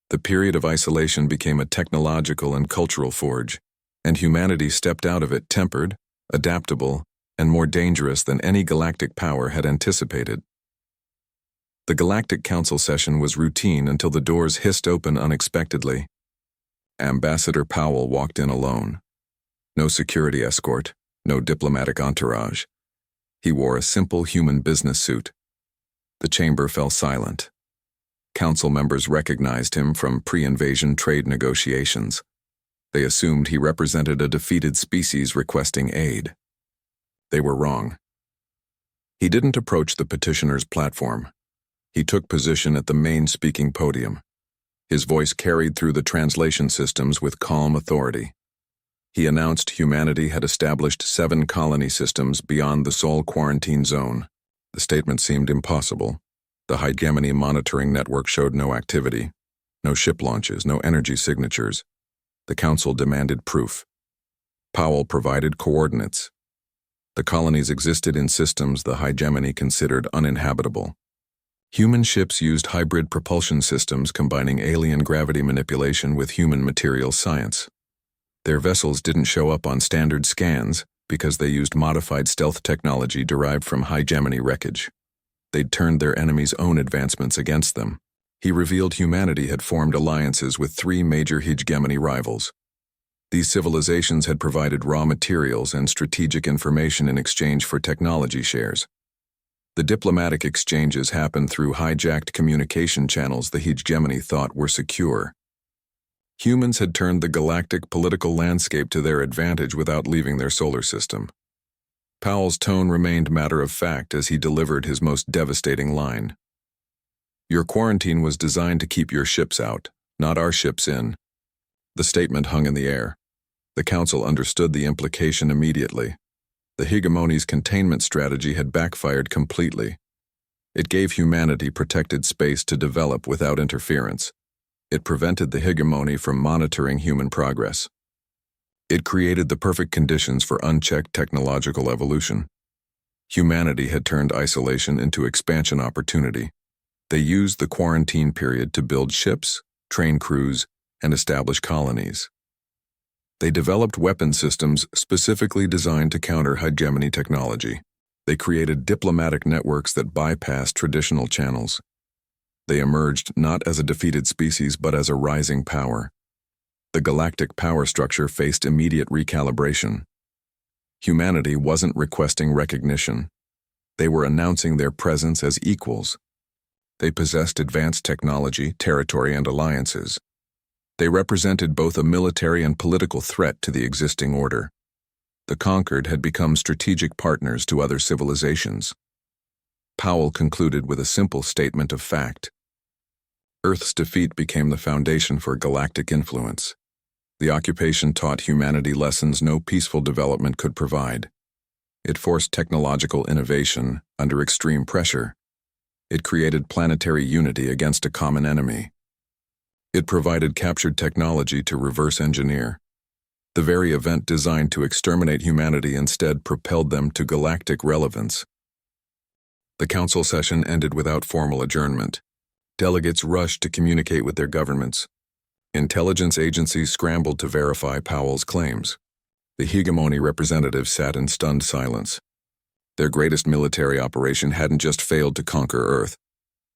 The period of isolation became a technological and cultural forge, and humanity stepped out of it tempered, adaptable, and more dangerous than any galactic power had anticipated. The Galactic Council session was routine until the doors hissed open unexpectedly. Ambassador Powell walked in alone. No security escort, no diplomatic entourage. He wore a simple human business suit. The chamber fell silent. Council members recognized him from pre-invasion trade negotiations. They assumed he represented a defeated species requesting aid. They were wrong. He didn't approach the petitioner's platform. He took position at the main speaking podium. His voice carried through the translation systems with calm authority. He announced humanity had established 7 colony systems beyond the Sol quarantine zone. The statement seemed impossible. The hegemony monitoring network showed no activity, no ship launches, no energy signatures. The council demanded proof. Powell provided coordinates. The colonies existed in systems the hegemony considered uninhabitable. Human ships used hybrid propulsion systems combining alien gravity manipulation with human material science. Their vessels didn't show up on standard scans because they used modified stealth technology derived from hegemony wreckage. They'd turned their enemies' own advancements against them. He revealed humanity had formed alliances with 3 major hegemony rivals. These civilizations had provided raw materials and strategic information in exchange for technology shares. The diplomatic exchanges happened through hijacked communication channels the hegemony thought were secure. Humans had turned the galactic political landscape to their advantage without leaving their solar system. Powell's tone remained matter-of-fact as he delivered his most devastating line. "Your quarantine was designed to keep your ships out, not our ships in." The statement hung in the air. The council understood the implication immediately. The hegemony's containment strategy had backfired completely. It gave humanity protected space to develop without interference. It prevented the hegemony from monitoring human progress. It created the perfect conditions for unchecked technological evolution. Humanity had turned isolation into expansion opportunity. They used the quarantine period to build ships, train crews, and establish colonies. They developed weapon systems specifically designed to counter hegemony technology. They created diplomatic networks that bypassed traditional channels. They emerged not as a defeated species but as a rising power. The galactic power structure faced immediate recalibration. Humanity wasn't requesting recognition. They were announcing their presence as equals. They possessed advanced technology, territory, and alliances. They represented both a military and political threat to the existing order. The conquered had become strategic partners to other civilizations. Powell concluded with a simple statement of fact. Earth's defeat became the foundation for galactic influence. The occupation taught humanity lessons no peaceful development could provide. It forced technological innovation under extreme pressure. It created planetary unity against a common enemy. It provided captured technology to reverse engineer. The very event designed to exterminate humanity instead propelled them to galactic relevance. The council session ended without formal adjournment. Delegates rushed to communicate with their governments. Intelligence agencies scrambled to verify Powell's claims. The hegemony representatives sat in stunned silence. Their greatest military operation hadn't just failed to conquer Earth.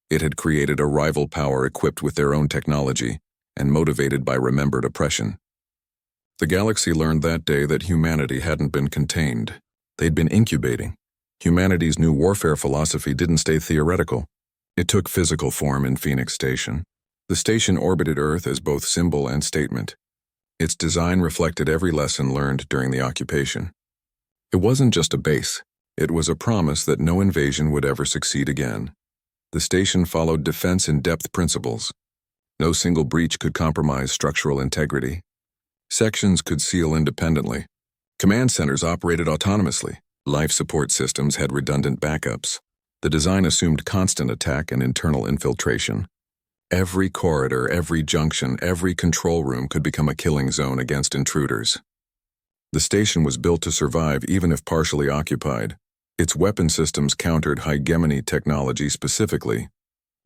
It had created a rival power equipped with their own technology and motivated by remembered oppression. The galaxy learned that day that humanity hadn't been contained. They'd been incubating. Humanity's new warfare philosophy didn't stay theoretical. It took physical form in Phoenix Station. The station orbited Earth as both symbol and statement. Its design reflected every lesson learned during the occupation. It wasn't just a base. It was a promise that no invasion would ever succeed again. The station followed defense-in-depth principles. No single breach could compromise structural integrity. Sections could seal independently. Command centers operated autonomously. Life support systems had redundant backups. The design assumed constant attack and internal infiltration. Every corridor, every junction, every control room could become a killing zone against intruders. The station was built to survive even if partially occupied. Its weapon systems countered hegemony technology specifically.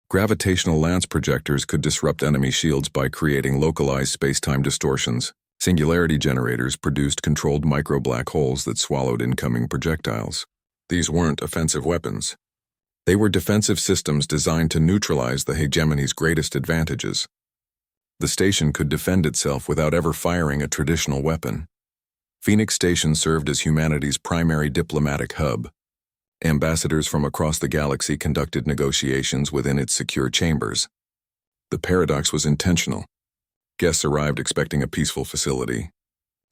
Gravitational lance projectors could disrupt enemy shields by creating localized space-time distortions. Singularity generators produced controlled micro-black holes that swallowed incoming projectiles. These weren't offensive weapons. They were defensive systems designed to neutralize the hegemony's greatest advantages. The station could defend itself without ever firing a traditional weapon. Phoenix Station served as humanity's primary diplomatic hub. Ambassadors from across the galaxy conducted negotiations within its secure chambers. The paradox was intentional. Guests arrived expecting a peaceful facility.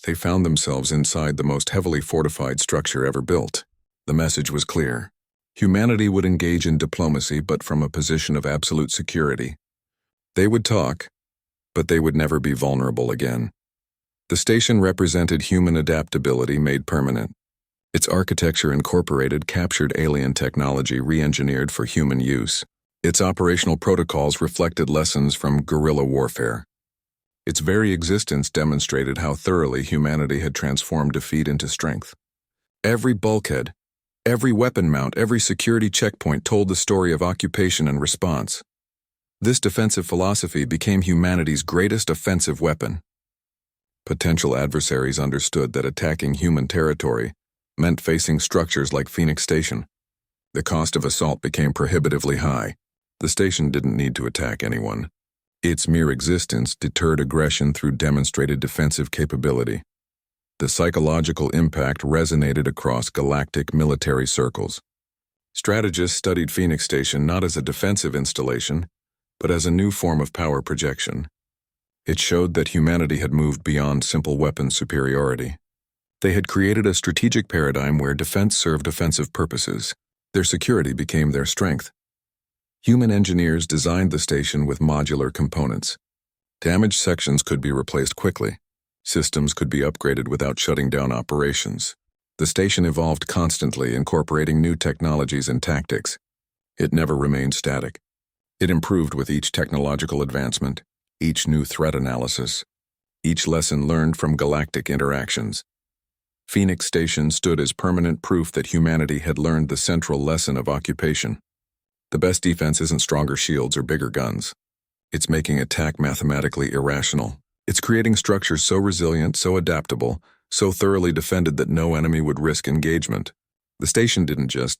They found themselves inside the most heavily fortified structure ever built. The message was clear. Humanity would engage in diplomacy, but from a position of absolute security. They would talk, but they would never be vulnerable again. The station represented human adaptability made permanent. Its architecture incorporated captured alien technology re-engineered for human use. Its operational protocols reflected lessons from guerrilla warfare. Its very existence demonstrated how thoroughly humanity had transformed defeat into strength. Every bulkhead, every weapon mount, every security checkpoint told the story of occupation and response. This defensive philosophy became humanity's greatest offensive weapon. Potential adversaries understood that attacking human territory meant facing structures like Phoenix Station. The cost of assault became prohibitively high. The station didn't need to attack anyone. Its mere existence deterred aggression through demonstrated defensive capability. The psychological impact resonated across galactic military circles. Strategists studied Phoenix Station not as a defensive installation, but as a new form of power projection. It showed that humanity had moved beyond simple weapon superiority. They had created a strategic paradigm where defense served offensive purposes. Their security became their strength. Human engineers designed the station with modular components. Damaged sections could be replaced quickly. Systems could be upgraded without shutting down operations. The station evolved constantly, incorporating new technologies and tactics. It never remained static. It improved with each technological advancement, each new threat analysis, each lesson learned from galactic interactions. Phoenix Station stood as permanent proof that humanity had learned the central lesson of occupation. The best defense isn't stronger shields or bigger guns. It's making attack mathematically irrational. It's creating structures so resilient, so adaptable, so thoroughly defended that no enemy would risk engagement. The station didn't just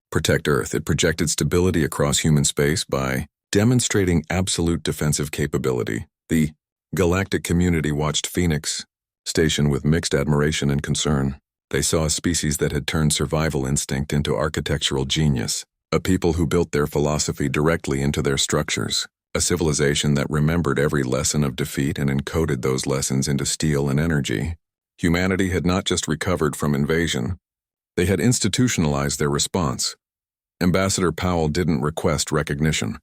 protect Earth, it projected stability across human space by demonstrating absolute defensive capability. The galactic community watched Phoenix Station with mixed admiration and concern. They saw a species that had turned survival instinct into architectural genius, a people who built their philosophy directly into their structures, a civilization that remembered every lesson of defeat and encoded those lessons into steel and energy. Humanity had not just recovered from invasion, they had institutionalized their response. Ambassador Powell didn't request recognition.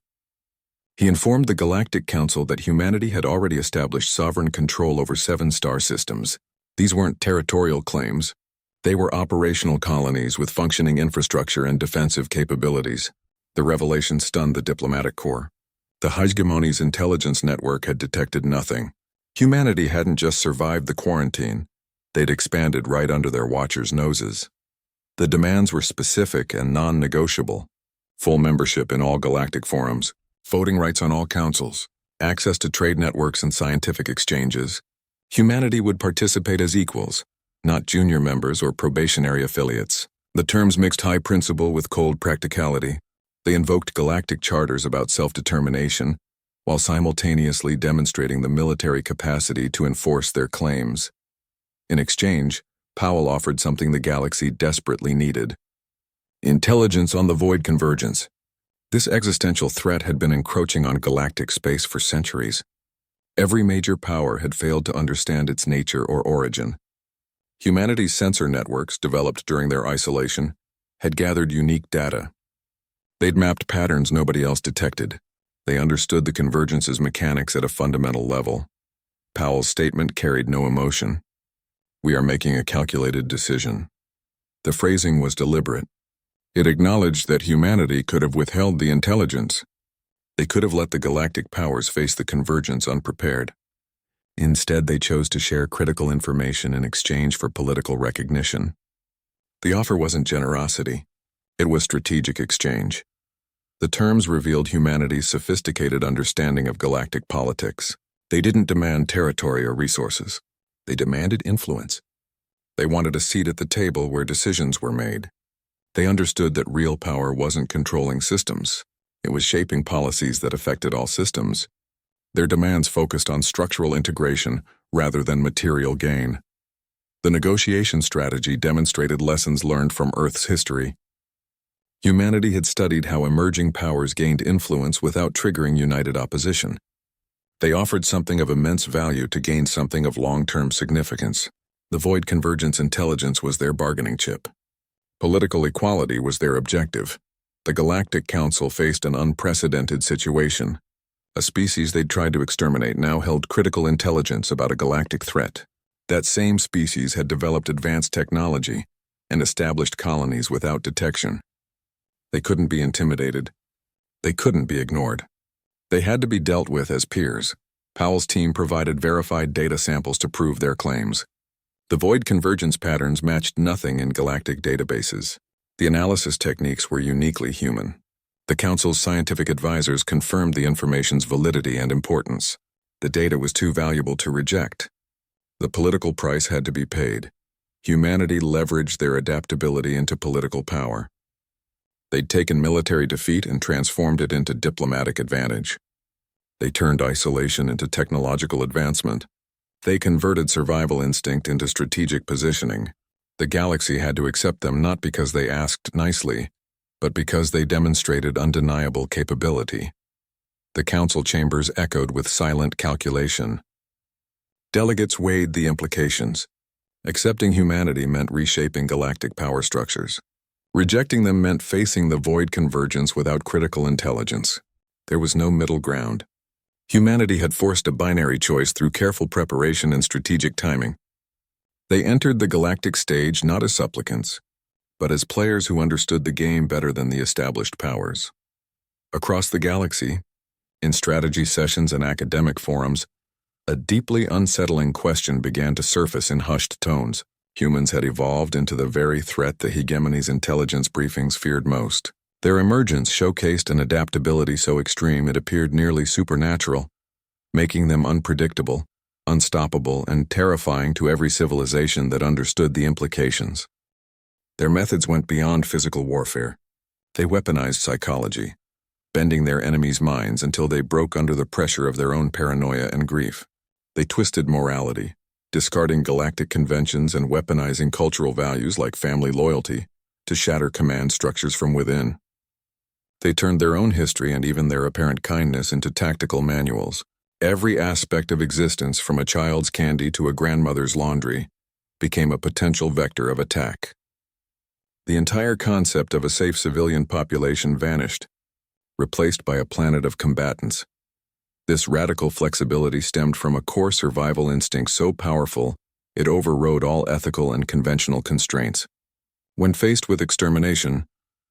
He informed the Galactic Council that humanity had already established sovereign control over 7 star systems. These weren't territorial claims. They were operational colonies with functioning infrastructure and defensive capabilities. The revelation stunned the diplomatic corps. The hegemony's intelligence network had detected nothing. Humanity hadn't just survived the quarantine. They'd expanded right under their watchers' noses. The demands were specific and non-negotiable. Full membership in all galactic forums, voting rights on all councils, access to trade networks and scientific exchanges. Humanity would participate as equals, not junior members or probationary affiliates. The terms mixed high principle with cold practicality. They invoked galactic charters about self-determination, while simultaneously demonstrating the military capacity to enforce their claims. In exchange, Powell offered something the galaxy desperately needed: intelligence on the void convergence. This existential threat had been encroaching on galactic space for centuries. Every major power had failed to understand its nature or origin. Humanity's sensor networks, developed during their isolation, had gathered unique data. They'd mapped patterns nobody else detected. They understood the convergence's mechanics at a fundamental level. Powell's statement carried no emotion. "We are making a calculated decision." The phrasing was deliberate. It acknowledged that humanity could have withheld the intelligence. They could have let the galactic powers face the convergence unprepared. Instead, they chose to share critical information in exchange for political recognition. The offer wasn't generosity. It was strategic exchange. The terms revealed humanity's sophisticated understanding of galactic politics. They didn't demand territory or resources. They demanded influence. They wanted a seat at the table where decisions were made. They understood that real power wasn't controlling systems. It was shaping policies that affected all systems. Their demands focused on structural integration rather than material gain. The negotiation strategy demonstrated lessons learned from Earth's history. Humanity had studied how emerging powers gained influence without triggering united opposition. They offered something of immense value to gain something of long-term significance. The void convergence intelligence was their bargaining chip. Political equality was their objective. The Galactic Council faced an unprecedented situation. A species they'd tried to exterminate now held critical intelligence about a galactic threat. That same species had developed advanced technology and established colonies without detection. They couldn't be intimidated. They couldn't be ignored. They had to be dealt with as peers. Powell's team provided verified data samples to prove their claims. The void convergence patterns matched nothing in galactic databases. The analysis techniques were uniquely human. The Council's scientific advisors confirmed the information's validity and importance. The data was too valuable to reject. The political price had to be paid. Humanity leveraged their adaptability into political power. They'd taken military defeat and transformed it into diplomatic advantage. They turned isolation into technological advancement. They converted survival instinct into strategic positioning. The galaxy had to accept them not because they asked nicely, but because they demonstrated undeniable capability. The council chambers echoed with silent calculation. Delegates weighed the implications. Accepting humanity meant reshaping galactic power structures. Rejecting them meant facing the void convergence without critical intelligence. There was no middle ground. Humanity had forced a binary choice through careful preparation and strategic timing. They entered the galactic stage not as supplicants, but as players who understood the game better than the established powers. Across the galaxy, in strategy sessions and academic forums, a deeply unsettling question began to surface in hushed tones. Humans had evolved into the very threat the hegemony's intelligence briefings feared most. Their emergence showcased an adaptability so extreme it appeared nearly supernatural, making them unpredictable, unstoppable, and terrifying to every civilization that understood the implications. Their methods went beyond physical warfare. They weaponized psychology, bending their enemies' minds until they broke under the pressure of their own paranoia and grief. They twisted morality, discarding galactic conventions and weaponizing cultural values like family loyalty to shatter command structures from within. They turned their own history and even their apparent kindness into tactical manuals. Every aspect of existence, from a child's candy to a grandmother's laundry, became a potential vector of attack. The entire concept of a safe civilian population vanished, replaced by a planet of combatants. This radical flexibility stemmed from a core survival instinct so powerful it overrode all ethical and conventional constraints. When faced with extermination,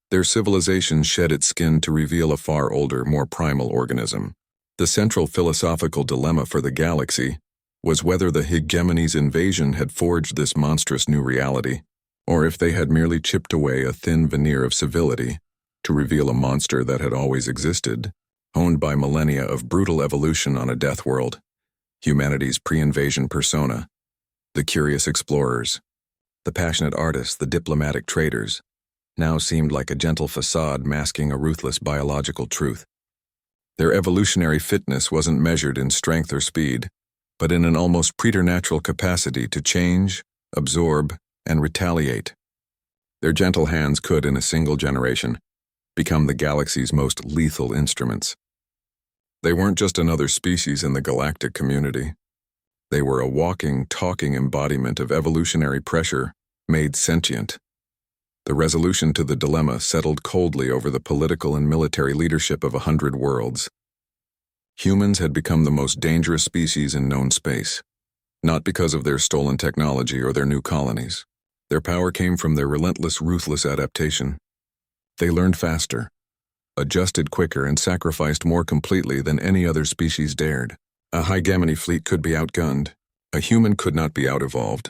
their civilization shed its skin to reveal a far older, more primal organism. The central philosophical dilemma for the galaxy was whether the hegemony's invasion had forged this monstrous new reality, or if they had merely chipped away a thin veneer of civility to reveal a monster that had always existed, honed by millennia of brutal evolution on a death world. Humanity's pre-invasion persona, the curious explorers, the passionate artists, the diplomatic traders, now seemed like a gentle facade masking a ruthless biological truth. Their evolutionary fitness wasn't measured in strength or speed, but in an almost preternatural capacity to change, absorb, and retaliate. Their gentle hands could, in a single generation, become the galaxy's most lethal instruments. They weren't just another species in the galactic community. They were a walking, talking embodiment of evolutionary pressure made sentient. The resolution to the dilemma settled coldly over the political and military leadership of 100 worlds. Humans had become the most dangerous species in known space, not because of their stolen technology or their new colonies. Their power came from their relentless, ruthless adaptation. They learned faster, adjusted quicker, and sacrificed more completely than any other species dared. A hegemony fleet could be outgunned. A human could not be out-evolved.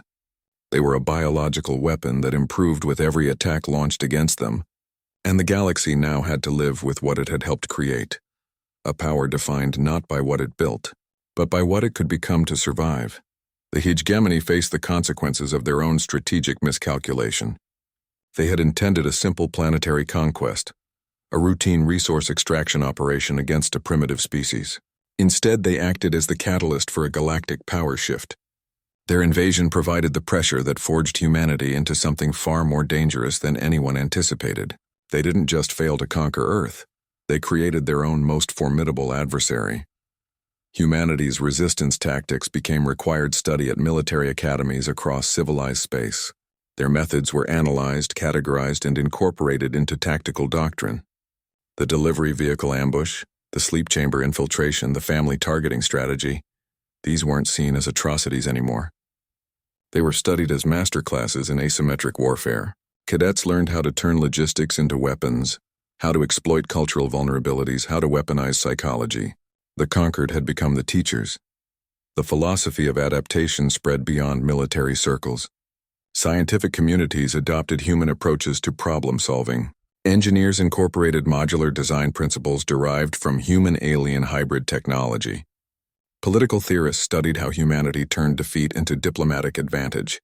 They were a biological weapon that improved with every attack launched against them, and the galaxy now had to live with what it had helped create, a power defined not by what it built, but by what it could become to survive. The hegemony faced the consequences of their own strategic miscalculation. They had intended a simple planetary conquest, a routine resource extraction operation against a primitive species. Instead, they acted as the catalyst for a galactic power shift. Their invasion provided the pressure that forged humanity into something far more dangerous than anyone anticipated. They didn't just fail to conquer Earth, they created their own most formidable adversary. Humanity's resistance tactics became required study at military academies across civilized space. Their methods were analyzed, categorized, and incorporated into tactical doctrine. The delivery vehicle ambush, the sleep chamber infiltration, the family targeting strategy, these weren't seen as atrocities anymore. They were studied as masterclasses in asymmetric warfare. Cadets learned how to turn logistics into weapons, how to exploit cultural vulnerabilities, how to weaponize psychology. The conquered had become the teachers. The philosophy of adaptation spread beyond military circles. Scientific communities adopted human approaches to problem solving. Engineers incorporated modular design principles derived from human-alien hybrid technology. Political theorists studied how humanity turned defeat into diplomatic advantage.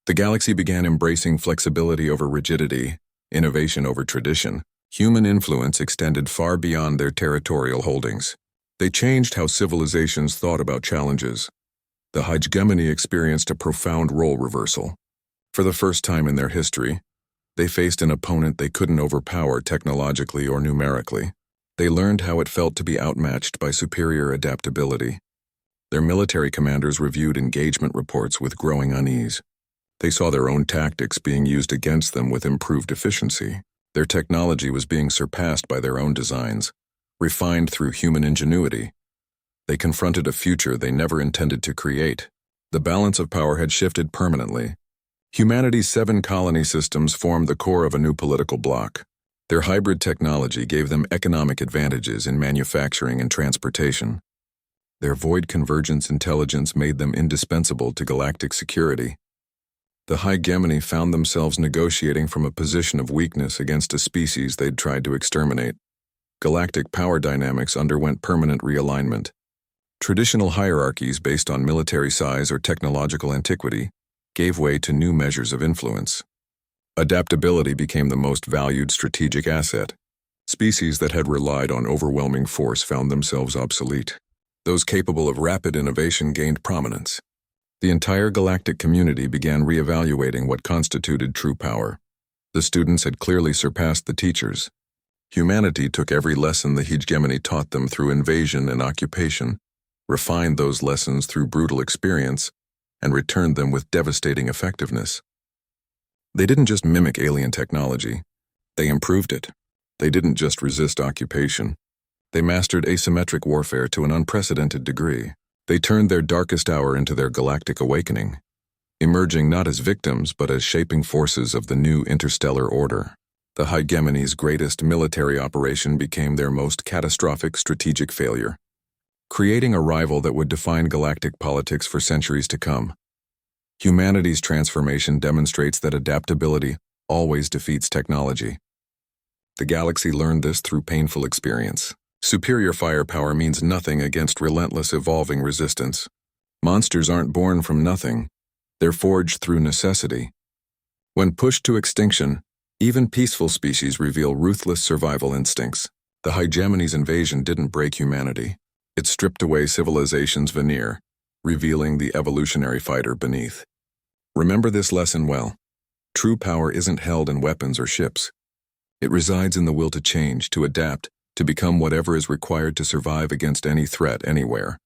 The galaxy began embracing flexibility over rigidity, innovation over tradition. Human influence extended far beyond their territorial holdings. They changed how civilizations thought about challenges. The hegemony experienced a profound role reversal. For the first time in their history, they faced an opponent they couldn't overpower technologically or numerically. They learned how it felt to be outmatched by superior adaptability. Their military commanders reviewed engagement reports with growing unease. They saw their own tactics being used against them with improved efficiency. Their technology was being surpassed by their own designs, refined through human ingenuity. They confronted a future they never intended to create. The balance of power had shifted permanently. Humanity's 7 colony systems formed the core of a new political bloc. Their hybrid technology gave them economic advantages in manufacturing and transportation. Their void convergence intelligence made them indispensable to galactic security. The Hegemony found themselves negotiating from a position of weakness against a species they'd tried to exterminate. Galactic power dynamics underwent permanent realignment. Traditional hierarchies based on military size or technological antiquity gave way to new measures of influence. Adaptability became the most valued strategic asset. Species that had relied on overwhelming force found themselves obsolete. Those capable of rapid innovation gained prominence. The entire galactic community began reevaluating what constituted true power. The students had clearly surpassed the teachers. Humanity took every lesson the Hegemony taught them through invasion and occupation, refined those lessons through brutal experience, and returned them with devastating effectiveness. They didn't just mimic alien technology, they improved it. They didn't just resist occupation. They mastered asymmetric warfare to an unprecedented degree. They turned their darkest hour into their galactic awakening, emerging not as victims but as shaping forces of the new interstellar order. The Hegemony's greatest military operation became their most catastrophic strategic failure, creating a rival that would define galactic politics for centuries to come. Humanity's transformation demonstrates that adaptability always defeats technology. The galaxy learned this through painful experience. Superior firepower means nothing against relentless evolving resistance. Monsters aren't born from nothing. They're forged through necessity. When pushed to extinction, even peaceful species reveal ruthless survival instincts. The Hegemony's invasion didn't break humanity. It stripped away civilization's veneer, revealing the evolutionary fighter beneath. Remember this lesson well. True power isn't held in weapons or ships. It resides in the will to change, to adapt, to become whatever is required to survive against any threat anywhere.